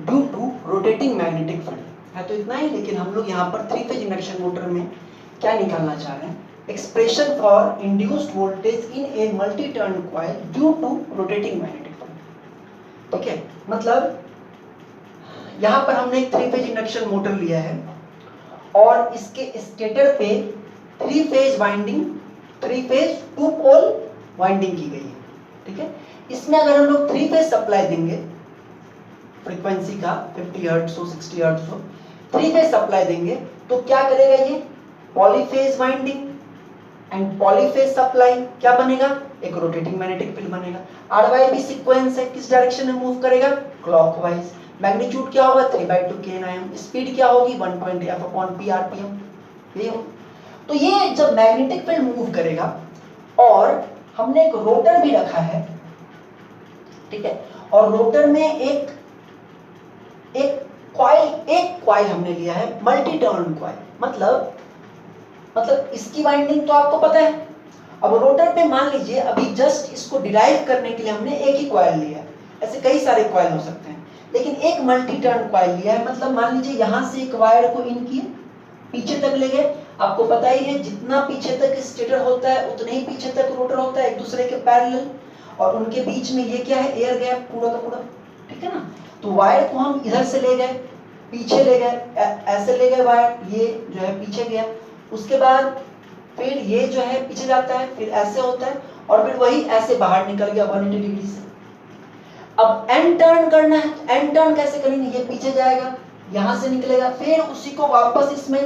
[SPEAKER 1] due to rotating magnetic field. है तो इतना ही, लेकिन हम लोग यहाँ पर 3 फेज इंडक्शन मोटर में क्या निकालना चाह रहे हैं, expression for induced voltage in a multi turn coil due to rotating magnetic field. ठीक है, मतलब यहाँ पर हमने एक 3 फेज इंडक्शन मोटर लिया है और इसके स्टेटर पे 3 फेज वाइंडिंग, 3 फेज 2 पोल वाइंडिंग की गई है। ठीक है, इसमें अगर हम लोग 3 फेज सप्लाई देंगे फ्रीक्वेंसी का 50 हर्ट्ज हो 60 हर्ट्ज हो, 3 फेज सप्लाई देंगे तो क्या करेगा ये polyphase winding and polyphase supply क्या बनेगा, एक रोटेटिंग मैग्नेटिक फील्ड बनेगा। RYB सीक्वेंस है, किस डायरेक्शन में मूव करेगा, क्लॉकवाइज। मैग्नीट्यूड क्या होगा 3/2 kNm, स्पीड क्या होगी 120 f/p rpm। ये हो तो ये जब मैग्नेटिक फील्ड मूव करेगा और हमने एक रोटर भी रखा है, ठीक है, और रोटर में एक कॉइल हमने लिया है मल्टी टर्न कॉइल, मतलब इसकी वाइंडिंग तो आपको पता है। अब रोटर पे मान लीजिए अभी जस्ट इसको डिराइव करने के लिए हमने एक ही कॉइल लिया है, ऐसे कई सारे कॉइल हो सकते हैं, लेकिन एक मल्टी टर्न कॉइल लिया है। मतलब मान लीजिए यहां से एक वायर को इन किए, पीछे तक ले गए। आपको पता ही है जितना पीछे तक स्टेटर होता है उतने ही पीछे तक रोटर होता है, एक दूसरे के पैरेलल, और उनके बीच में ये क्या है एयर गैप पूरा का पूरा, ठीक है ना। तो वायर को हम इधर से ले गए, पीछे ले गए, ऐसे ले गए वायर, ये जो है पीछे गया, उसके बाद फिर ये जो है पीछे जाता है, फिर ऐसे होता है और फिर वही ऐसे बाहर निकल गया 180 डिग्री से। अब एंड टर्न करना है, एंड टर्न कैसे करेंगे, ये पीछे जाएगा, यहां से निकलेगा, फिर उसी को वापस इसमें,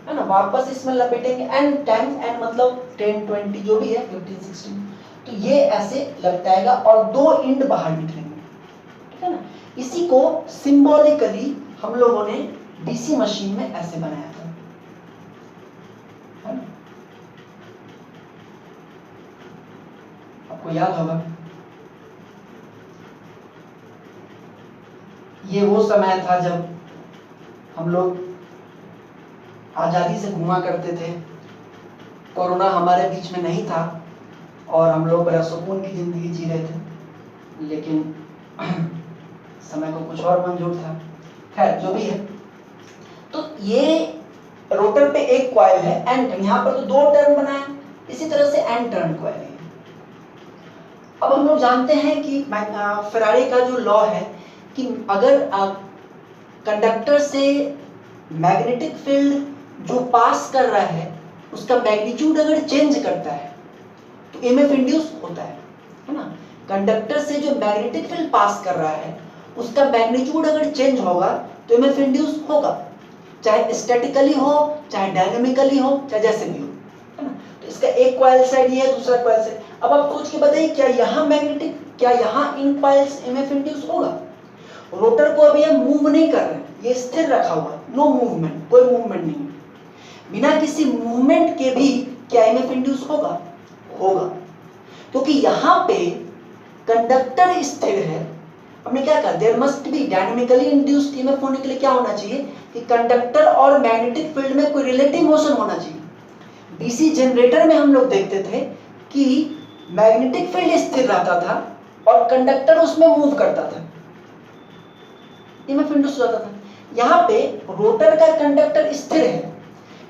[SPEAKER 1] है ना, वापस इसमें लपेटेंगे। एंड 10 एंड मतलब 10 20 जो भी है 15 16, तो ये ऐसे लपटाएगा और 2 इंड बाहर निकलेंगे, ठीक है ना। इसी को सिंबॉलिकली हम लोगों ने डीसी मशीन में ऐसे बनाया था, है ना, आपको याद होगा। ये वो समय था जब हम लोग आजादी से घूमा करते थे, कोरोना हमारे बीच में नहीं था और हम लोग बड़ा सुकून की जिंदगी जी रहे थे, लेकिन समय को कुछ और मंजूर था। खैर जो भी है, तो ये रोटर पे एक कॉइल है एंड यहाँ पर तो 2 टर्न बना है, इसी तरह से एंड टर्न कॉइल है। अब हम लोग जानते हैं कि फेरारी का जो लॉ है कि अगर कंडक्टर से मैग्नेटिक फील्ड जो पास कर रहा है उसका मैग्नीट्यूड अगर चेंज करता है तो एमएफ इंड्यूस होता है ना। कंडक्टर से जो मैग्नेटिक फील्ड पास कर रहा है उसका मैग्नीट्यूड अगर चेंज होगा तो एमएफ इंड्यूस होगा, चाहे स्टैटिकली हो चाहे डायनामिकली हो चाहे जैसे भी हो, है ना। तो इसका एक कॉइल साइड ये है, दूसरा कॉइल साइड। अब आप सोच के बताइए क्या यहाँ मैग्नेटिक, क्या यहाँ इन कॉइल्स एमएफ इंड्यूस होगा। रोटर को अभी हम मूव नहीं कर रहे हैं, ये स्थिर रखा हुआ है, नो मूवमेंट, कोई मूवमेंट नहीं है। बिना किसी मूवमेंट के भी क्या एमएफ इंड्यूस होगा, होगा, क्योंकि यहाँ पे कंडक्टर स्थिर है। हमने क्या कहा, there must be dynamically induced EMF होने के लिए क्या होना चाहिए कि कंडक्टर और मैग्नेटिक फील्ड में कोई रिलेटिव मोशन होना चाहिए। डीसी जनरेटर में हम लोग देखते थे कि मैग्नेटिक फील्ड स्थिर रहता था और कंडक्टर उसमें मूव करता था, ईएमएफ इंड्यूस होता था। यहाँ पे रोटर का कंडक्टर स्थिर है,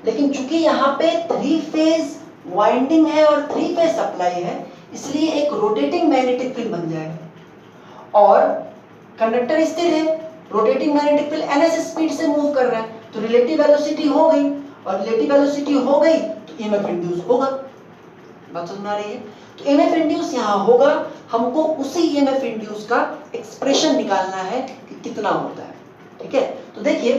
[SPEAKER 1] लेकिन चूंकि यहाँ पे 3 फेज वाइंडिंग है और 3 फेज सप्लाई है, इसलिए एक रोटेटिंग मैग्नेटिक फील्ड बन जाएगा और कंडक्टर स्थिर है, rotating magnetic field ns speed से मूव कर रहा है, तो रिलेटिव वेलोसिटी हो गई, और रिलेटिव वेलोसिटी हो गई तो ईएमएफ इंड्यूस होगा। बात समझ आ रही है। तो ईएमएफ इंड्यूस यहाँ होगा, हमको उसी ईएमएफ इंड्यूस का एक्सप्रेशन निकालना है कि कितना होता है, ठीक है। तो देखिए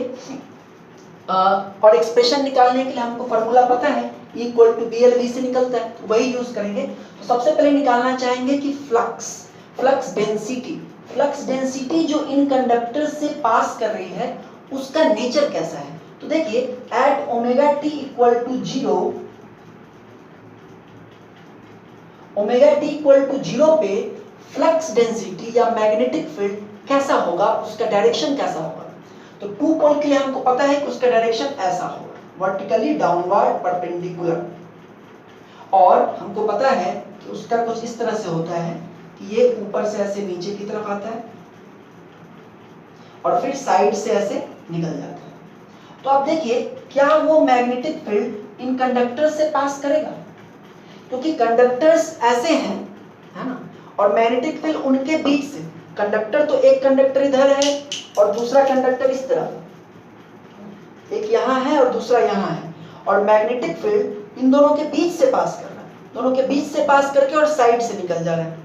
[SPEAKER 1] और एक्सप्रेशन निकालने के लिए हमको फॉर्मूला पता है, E इक्वल टू BL से निकलता है, तो वही यूज करेंगे। तो सबसे पहले निकालना चाहेंगे कि फ्लक्स डेंसिटी जो इन कंडक्टर से पास कर रही है उसका नेचर कैसा है। तो देखिए at omega T equal to zero पे फ्लक्स डेंसिटी या मैग्नेटिक फील्ड कैसा होगा, उसका डायरेक्शन कैसा होगा। तो 2 पोल के लिए हमको पता है कि उसका डायरेक्शन ऐसा होगा, वर्टिकली डाउनवर्ड परपेंडिकुलर, और हमको पता है कि उसका कुछ इस तरह से होता है कि ये ऊपर से ऐसे नीचे की तरफ आता है और फिर साइड से ऐसे निकल जाता है। तो आप देखिए क्या वो मैग्नेटिक फील्ड इन कंडक्टर से पास करेगा, क्योंकि कंडक्टर्स ऐसे हैं, है ना, और मैग्नेटिक फील्ड उनके बीच से, कंडक्टर तो एक कंडक्टर इधर है और दूसरा कंडक्टर इस तरफ, एक यहाँ है और दूसरा यहाँ है, और मैग्नेटिक फील्ड इन दोनों के बीच से पास कर रहा है, दोनों के बीच से पास करके और साइड से निकल जा रहा है।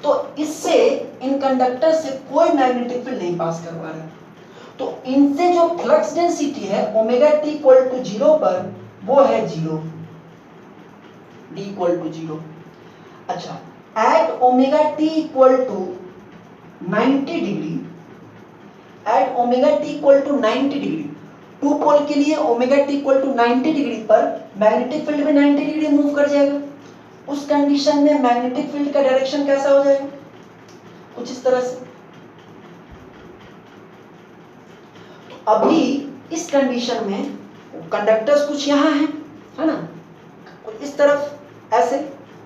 [SPEAKER 1] तो इससे इन कंडक्टर से कोई मैग्नेटिक फील्ड नहीं पास करवा रहा है। तो इनसे जो फ्लक्स डेंसिटी है omega T equal to zero पर, वो है zero, D equal to zero. अच्छा, at omega T equal to 90 degree, at omega T equal to 90 degree, 2 pole के लिए omega T equal to 90 degree पर मैग्नेटिक फील्ड में 90 degree move कर जाएगा। उस कंडीशन में मैग्नेटिक फील्ड का डायरेक्शन कैसा हो जाएगा, कुछ इस तरह से। तो अभी इस कंडीशन में कंडक्टर्स कुछ यहाँ हैं, है ना, कुछ इस तरफ ऐसे,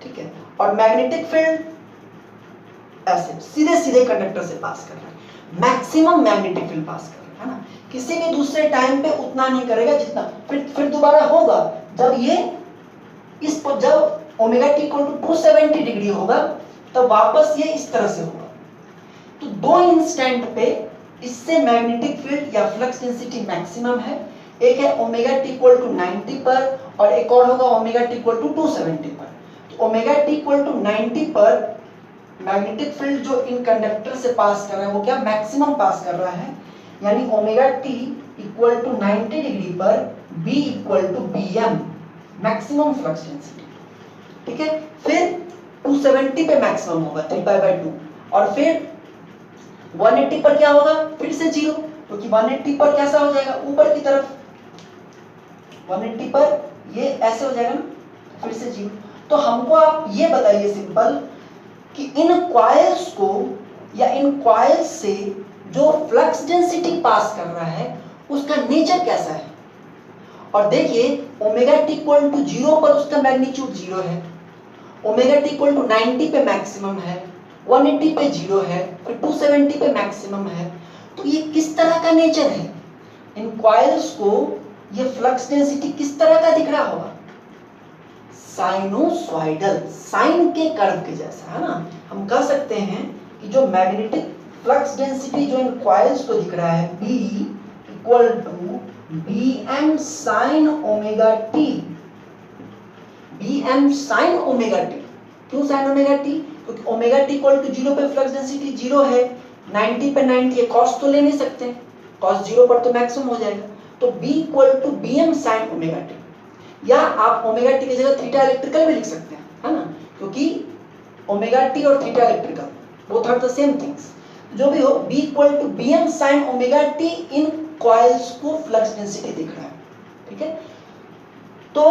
[SPEAKER 1] ठीक है, और मैग्नेटिक फील्ड ऐसे सीधे सीधे कंडक्टर से पास कर रहा है, मैक्सिमम मैग्नेटिक फील्ड पास कर रहा है ना, किसी भी दूसरे टाइम पे उतना नहीं करेगा जितना, फिर दोबारा होगा जब ये इस पर, जब omega T equal to 270 degree होगा तब वापस ये इस तरह से होगा। तो 2 इंस्टेंट पे इससे मैग्नेटिक फील्ड या फ्लक्स डेंसिटी मैक्सिमम है, एक है ओमेगा टी इक्वल टू 90 पर और एक और होगा ओमेगा टी इक्वल टू 270 पर। तो ओमेगा टी इक्वल टू 90 पर मैग्नेटिक फील्ड जो इन कंडक्टर से पास कर रहा है वो क्या मैक्सिमम पास कर रहा है, यानी omega T equal to 90 degree पर B equal to BM, maximum flux density, ठीक है। फिर 270 पे मैक्सिमम होगा 3π/2, और फिर 180 पर क्या होगा, फिर से जीरो, क्योंकि 180 पर कैसा हो जाएगा, ऊपर की तरफ, 180 पर ये ऐसे हो जाएगा ना, फिर से जीरो। तो हमको आप ये बताइए सिंपल कि इन कॉइल्स को या इन कॉइल्स से जो फ्लक्स डेंसिटी पास कर रहा है उसका नेचर कैसा है। और देखिए omega T equal to zero पर उसका मैग्नीट्यूड जीरो है, ओमेगा टी इक्वल टू 90 पे मैक्सिमम है, 180 पे जीरो है, फिर 270 पे मैक्सिमम है। तो ये किस तरह का नेचर है, इन कॉइल्स को ये फ्लक्स डेंसिटी किस तरह का दिख रहा होगा, साइनोसॉइडल, साइन के कर्व के जैसा, है ना। हम कह सकते हैं कि जो मैग्नेटिक फ्लक्स डेंसिटी जो इन कॉइल्स को दिख रहा है B equal to Bm sin omega t, Bm sin omega t। क्यों sin ओमेगा t, क्योंकि omega t equal to zero पे फ्लक्स डेंसिटी जीरो है, 90 पे 90 है, कॉस तो ले नहीं सकते, कॉस जीरो पर तो मैक्सिमम हो जाएगा। तो B equal to Bm sin omega t, या आप ओमेगा टी की जगह थीटा इलेक्ट्रिकल भी लिख सकते हैं, है ना, क्योंकि ओमेगा टी और theta electrical both are the same things. जो भी हो, B equal to Bm sin omega t इन कॉइल्स को फ्लक्स डेंसिटी दिख रहा है, ठीक है। तो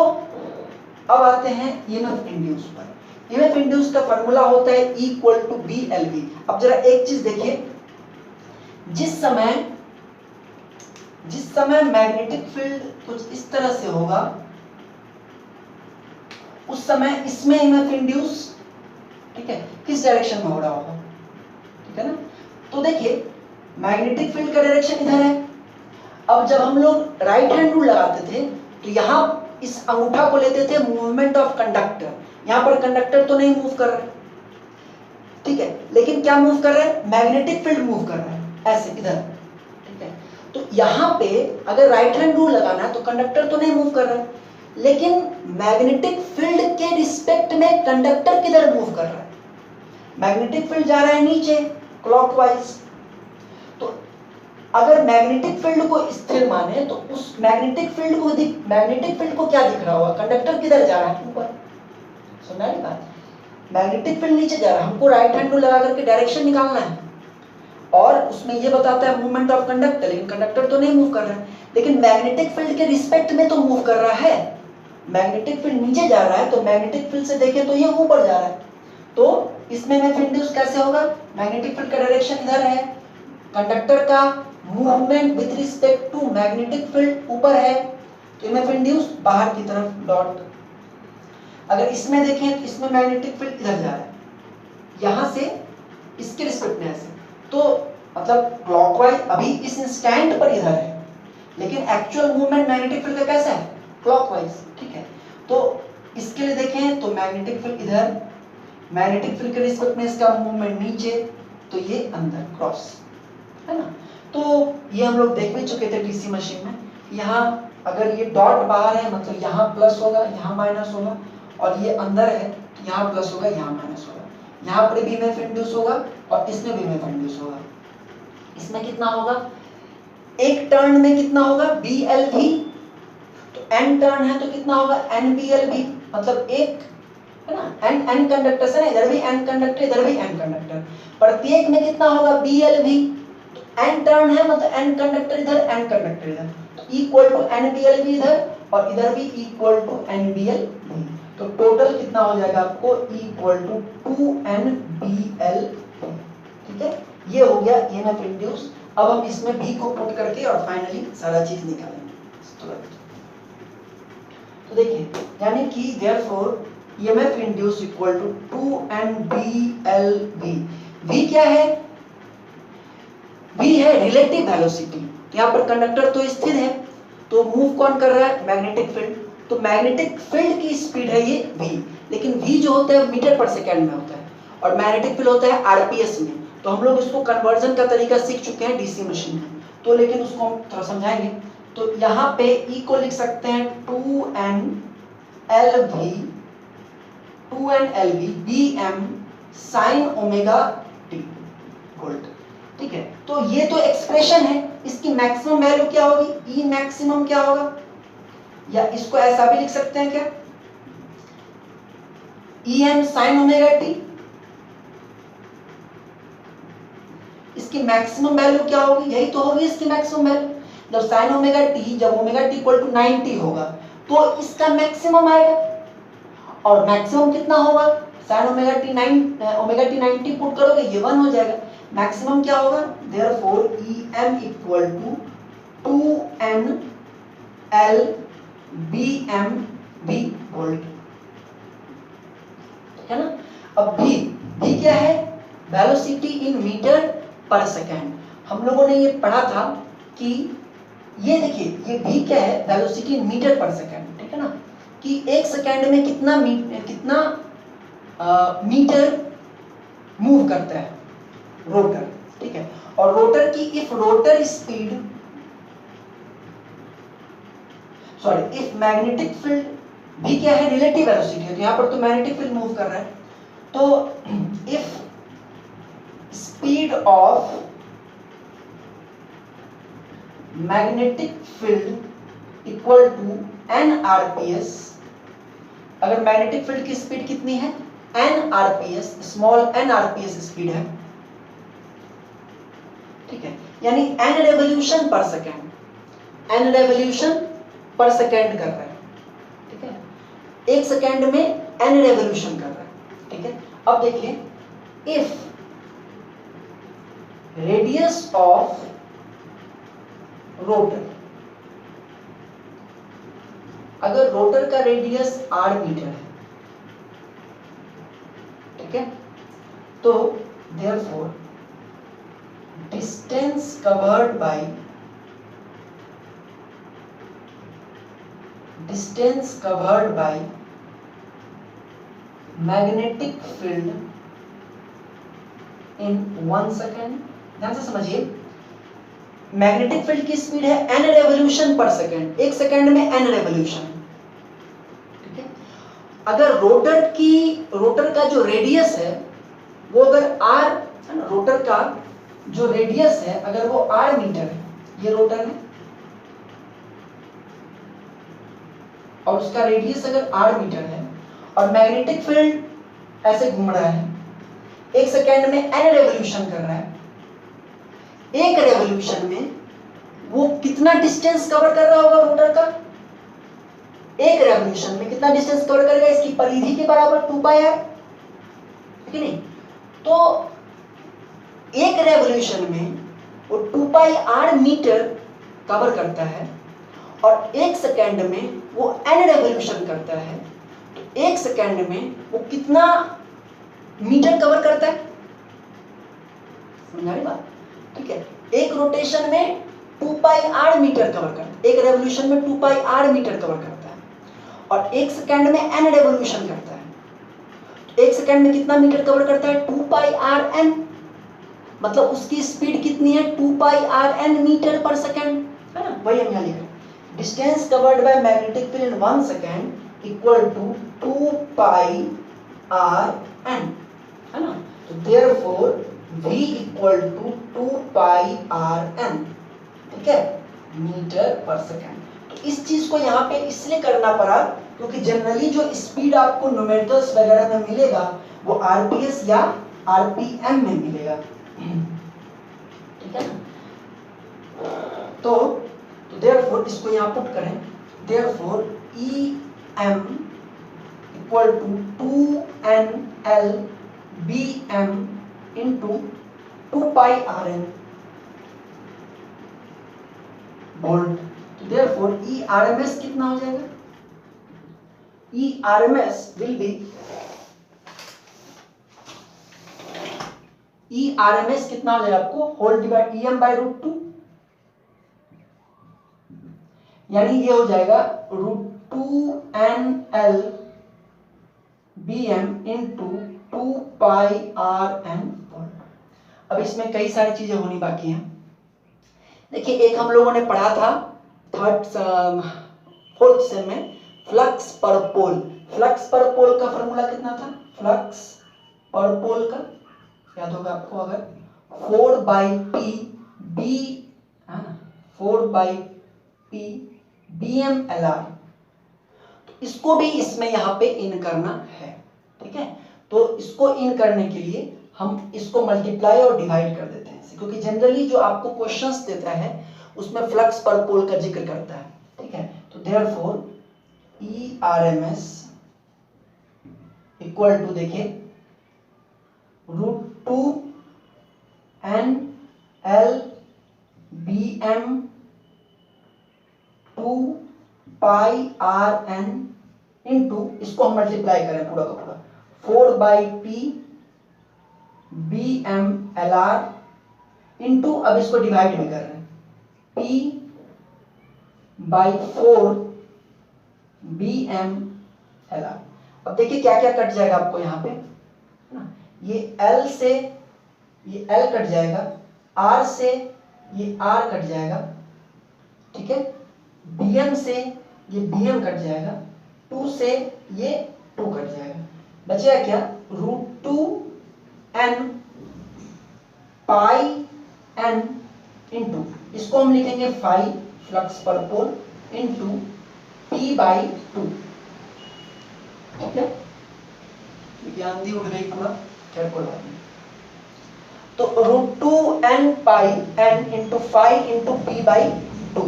[SPEAKER 1] अब आते हैं ईएमएफ इंड्यूस पर। ईएमएफ इंड्यूस का फार्मूला होता है E इक्वल टू BLV। अब जरा एक चीज देखिए, जिस समय मैग्नेटिक फील्ड कुछ इस तरह से होगा उस समय इसमें ईएमएफ इंड्यूस, ठीक है, किस डायरेक्शन में हो रहा होगा, ठीक है ना। तो देखिए मैग्नेटिक फील्ड का डायरेक्शन इधर है। अब जब हम लोग राइट हैंड रूल लगाते थे तो यहाँ इस अंगूठा को लेते थे मूवमेंट ऑफ कंडक्टर, यहाँ पर कंडक्टर तो नहीं मूव कर रहा है, ठीक है, लेकिन क्या मूव कर रहा है, मैग्नेटिक फील्ड मूव कर रहा है ऐसे इधर, ठीक है। तो यहाँ पे अगर राइट हैंड रूल लगाना है तो कंडक्टर तो नहीं मूव कर रहा है, लेकिन मैग्नेटिक फील्ड के रिस्पेक्ट में कंडक्टर किधर मूव कर रहा है, मैग्नेटिक फील्ड जा रहा है नीचे क्लॉकवाइज। तो अगर मैग्नेटिक फील्ड को स्थिर माने तो उस मैग्नेटिक फील्ड को क्या दिख रहा होगा, कंडक्टर किधर जा रहा है, ऊपर। सुना है बात, मैग्नेटिक फील्ड नीचे जा रहा है, हमको राइट हैंड रूल लगा करके डायरेक्शन निकालना है, और उसमें ये बताता है मूवमेंट ऑफ कंडक्टर, लेकिन कंडक्टर तो नहीं मूव कर रहा है, लेकिन मैग्नेटिक फील्ड के रिस्पेक्ट में तो मूव कर रहा है। मैग्नेटिक फील्ड नीचे जा रहा है तो मैग्नेटिक फील्ड से देखें तो ये ऊपर जा रहा है, तो इसमें एमएफ इंड्यूस कैसे होगा, मैग्नेटिक फील्ड का डायरेक्शन इधर है, कंडक्टर का movement with respect to magnetic field ऊपर है, तो एमएफ इंड्यूस बाहर की तरफ डॉट। अगर इसमें देखें तो इसमें मैग्नेटिक फील्ड इधर जा रहा है, यहां से इसके रिस्पेक्ट में ऐसे, तो मतलब क्लॉकवाइज अभी इस इंस्टेंट पर इधर है, लेकिन एक्चुअल मूवमेंट मैग्नेटिक फील्ड का कैसा है, क्लॉकवाइज। ठीक है, तो इसके लिए देखें तो मैग्नेटिक फील्ड इधर, मैग्नेटिक फील्ड के रिस्पेक्ट में इसका मूवमेंट नीचे, तो ये अंदर क्रॉस है ना। तो ये हम लोग देख भी चुके थे डीसी मशीन में। यहाँ अगर ये डॉट बाहर है मतलब यहाँ प्लस होगा, यहाँ माइनस होगा, और ये अंदर है तो यहाँ प्लस होगा, यहाँ माइनस होगा, यहाँ पर भी एमएफ इंड्यूस होगा और इसमें भी एमएफ इंड्यूस होगा। इसमें कितना होगा, एक टर्न में कितना होगा, BLV, तो n टर्न है तो कितना होगा, NBLV, मतलब एक है ना, n कंडक्टर है, इधर भी n कंडक्टर, इधर भी n कंडक्टर, प्रत्येक में कितना होगा, BLV, तो n टर्न है मतलब n कंडक्टर इधर, n कंडक्टर इधर, तो इक्वल टू NBLV इधर और इधर भी इक्वल टू NBLV, तो टोटल कितना हो जाएगा आपको, इक्वल टू 2NBLV। ठीक है, ये हो गया EMF इंड्यूस। अब हम इसमें B को पुट करके और फाइनली सारा चीज निकालेंगे तुरंत। तो देखिए, यानी कि therefore EMF induce equal to 2NBLV। V क्या है, V है रिलेटिव वेलोसिटी, यहाँ पर कंडक्टर तो स्थिर है, तो मूव कौन कर रहा है, मैग्नेटिक फील्ड, तो मैग्नेटिक फील्ड की स्पीड है ये V, लेकिन V जो होता है मीटर पर सेकेंड में होता है और मैग्नेटिक फील्ड होता है RPS में। तो हम लोग इसको कन्वर्जन का तरीका सीख चुके हैं डीसी मशीन में, तो लेकिन उसको हम थोड़ा समझाएंगे। तो यहाँ पे E को लिख सकते हैं 2NLV BM sin omega t volt. ठीक है, तो ये तो एक्सप्रेशन है, इसकी मैक्सिमम वैल्यू क्या होगी, E मैक्सिमम क्या होगा, या इसको ऐसा भी लिख सकते हैं क्या, EM sin ओमेगा t, इसकी मैक्सिमम वैल्यू क्या होगी, यही तो होगी इसकी मैक्सिमम वैल्यू। जब sin ओमेगा t, जब ओमेगा t इक्वल टू 90 होगा तो इसका मैक्सिमम आएगा, और मैक्सिमम कितना होगा, sin ओमेगा t 90 पुट करोगे ये 1 हो जाएगा, मैक्सिमम क्या होगा, therefore EM equal to 2NL BMV volt, है ना। अब V क्या है, velocity in metre per second. हम लोगों ने ये पढ़ा था कि ये देखिए, ये V क्या है, velocity in metre per second, ठीक है ना, कि एक सेकेंड में कितना मीटर मूव करता है रोटर। ठीक है, और रोटर की इफ मैग्नेटिक फील्ड भी क्या है, रिलेटिव वेलोसिटी है, तो यहाँ पर तो मैग्नेटिक फील्ड मूव कर रहा है, तो if speed of magnetic field equal to n RPS, अगर मैग्नेटिक फील्ड की स्पीड कितनी है, n RPS, small n RPS speed है, ठीक है, यानी n revolution per second, n revolution per second कर रहा है, ठीक है, एक सेकेंड में n रेवोल्यूशन कर रहा है। ठीक है, अब देखिए, इफ रेडियस ऑफ रोटर, अगर रोटर का रेडियस r मीटर है, ठीक है, तो therefore distance covered by magnetic field in 1 second. ध्यान से समझिए, मैग्नेटिक फील्ड की स्पीड है n रेवोल्यूशन पर सेकेंड, एक सेकेंड में n रेवोल्यूशन। ठीक है, अगर रोटर का जो रेडियस है वो अगर r है ना, रोटर का जो रेडियस है अगर वो r मीटर है, ये रोटर है और उसका रेडियस अगर r मीटर है और मैग्नेटिक फील्ड ऐसे घूम रहा है, एक सेकेंड में n रेवोल्यूशन कर रहा है, एक रेवोल्यूशन में वो कितना डिस्टेंस कवर कर रहा होगा रोटर का? एक रेवोल्यूशन में कितना डिस्टेंस कवर करेगा? इसकी परिधि के बराबर 2 पाई r, ठीक है नहीं? तो एक रेवोल्यूशन में वो 2 पाई r मीटर कवर करता है और एक सेकेंड में वो n रेवोल्यूशन करता है, तो एक सेकेंड में वो कितना मीटर कवर करता है? समझा रही बात? ठीक है, एक रोटेशन में 2 पाई r मीटर कवर करता है, एक रेवोल्यूशन में 2 पाई r मीटर कवर करता है और एक सेकेंड में n रेवोल्यूशन करता है। तो एक सेकेंड में कितना मीटर कवर करता है? 2 पाई r n, मतलब उसकी स्पीड कितनी है? 2 pi r n metre per second, है ना? वही हम यहाँ लिख रहे हैं, distance covered by magnetic field in 1 second equal to 2 pi r n, है ना? तो therefore v equal to 2 pi r n, ठीक है, मीटर पर सेकेंड। तो इस चीज को यहाँ पे इसलिए करना पड़ा क्योंकि जनरली जो स्पीड आपको न्यूमेरिकल्स वगैरह में मिलेगा वो rps या rpm में मिलेगा, ठीक है ना? तो देयरफॉर इसको यहाँ पुट करें, therefore em equal to 2nl bm into 2 pi rn volt. तो देयरफॉर rms कितना हो जाएगा? rms विल बी, rms कितना हो जाएगा आपको? Whole divide em by root 2, यानी ये हो जाएगा root 2nl bm into 2 pi rn volt. अब इसमें कई सारी चीजें होनी बाकी हैं। देखिए, एक हम लोगों ने पढ़ा था फोर्थ सेम में फ्लक्स पर पोल। फ्लक्स पर पोल का फॉर्मूला कितना था? फ्लक्स पर पोल का याद होगा आपको, अगर 4 बाई पी बी, है ना, 4 by P B M L R. तो इसको भी इसमें यहाँ पे इन करना है, ठीक है? तो इसको इन करने के लिए हम इसको मल्टीप्लाई और डिवाइड कर देते हैं, क्योंकि जनरली जो आपको क्वेश्चंस देता है उसमें फ्लक्स पर पोल का जिक्र करता है, ठीक है? तो देयरफॉर ERMS इक्वल टू, देखिए, root 2 NL BM 2 pi RN into, इसको हम मल्टीप्लाई करें पूरा का पूरा, 4 by P BM LR into, अब इसको डिवाइड में कर रहे हैं, P बाई 4 BM LR। अब देखिए क्या क्या कट जाएगा आपको यहाँ पे ना, ये L से ये L कट जाएगा, R से ये R कट जाएगा, ठीक है, BM से ये BM कट जाएगा, 2 से ये 2 कट जाएगा, बचेगा क्या? Root 2 N pi N into, इसको हम लिखेंगे फाई फ्लक्स पर पोल इंटू P बाई 2, ठीक है? आंधी उड़ गई पूरा, क्या कोई बात नहीं। तो root 2 N pi N into phi into P by 2,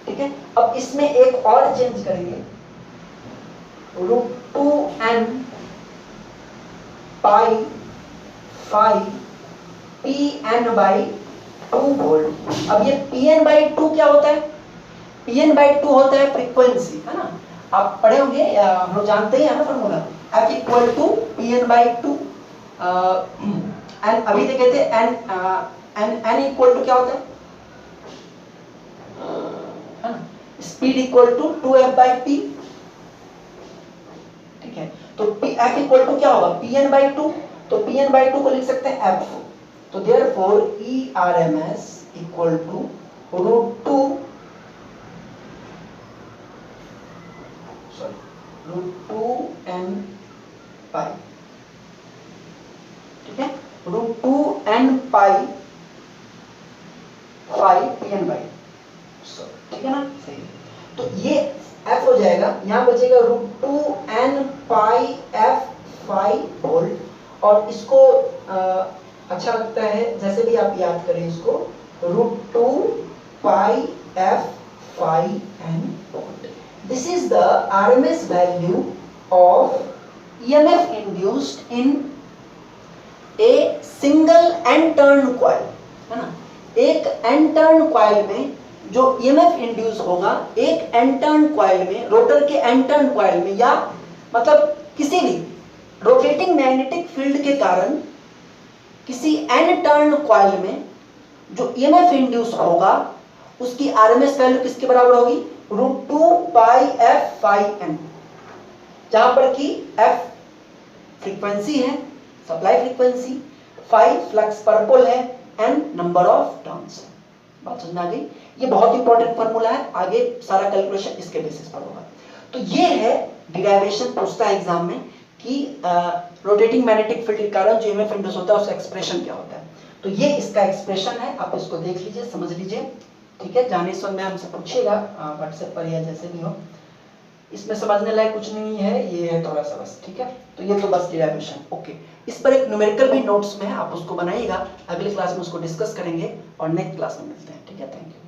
[SPEAKER 1] ठीक है? अब इसमें एक और चेंज करेंगे, root 2 N pi phi Pn by 2 volt. अब ये Pn बाई 2 क्या होता है? Pn बाई 2 होता है फ्रीक्वेंसी, है ना? आप पढ़े होंगे, हम लोग जानते ही है ना formula, F equal to Pn by 2। एन अभी तक कहते हैं n इक्वल टू क्या होता है ना? Speed equal to 2f by p, ठीक है? तो F इक्वल टू क्या होगा? Pn बाई 2, तो Pn बाई 2 को लिख सकते हैं f। तो therefore ERMS equal to root 2 n pi, ठीक है, root 2 n pi 5 second by, ठीक है ना, सही है। तो ये f हो जाएगा, यहाँ बचेगा √2n पाई f फाई होल, और इसको अच्छा लगता है जैसे भी आप याद करें इसको, √2 pi f phi n whole. This is the RMS value of EMF induced in a single n turn coil, है ना। एक n turn coil में जो EMF इंड्यूस होगा, एक n turn coil में, रोटर के n turn coil में, या मतलब किसी भी रोटेटिंग मैग्नेटिक फील्ड के कारण किसी n टर्न कॉइल में जो EMF इंड्यूस होगा उसकी RMS वैल्यू किसके बराबर होगी, √2 पाई f फाई n, जहां पर कि f फ्रीक्वेंसी है, सप्लाई फ्रीक्वेंसी, फाई फ्लक्स पर पोल है, n नंबर ऑफ टर्न्स है। बात समझ में आ गई? ये बहुत इंपॉर्टेंट फार्मूला है, आगे सारा कैलकुलेशन इसके बेसिस पर होगा। तो ये है डिराइवेशन, पूछता है एग्जाम में कि रोटेटिंग मैग्नेटिक फील्ड के कारण जो EMF इंड्यूस होता है उसका एक्सप्रेशन क्या होता है। तो ये इसका एक्सप्रेशन है, आप इसको देख लीजिए, समझ लीजिए, ठीक है। जाने से में हमसे पूछिएगा व्हाट्सएप पर या जैसे भी हो, इसमें समझने लायक कुछ नहीं है, ये है थोड़ा सा बस, ठीक है। तो ये तो बस डिराइवेशन, ओके। इस पर एक न्यूमेरिकल भी नोट्स में है, आप उसको बनाइएगा, अगले क्लास में उसको डिस्कस करेंगे और नेक्स्ट क्लास में मिलते हैं, ठीक है। Thank you.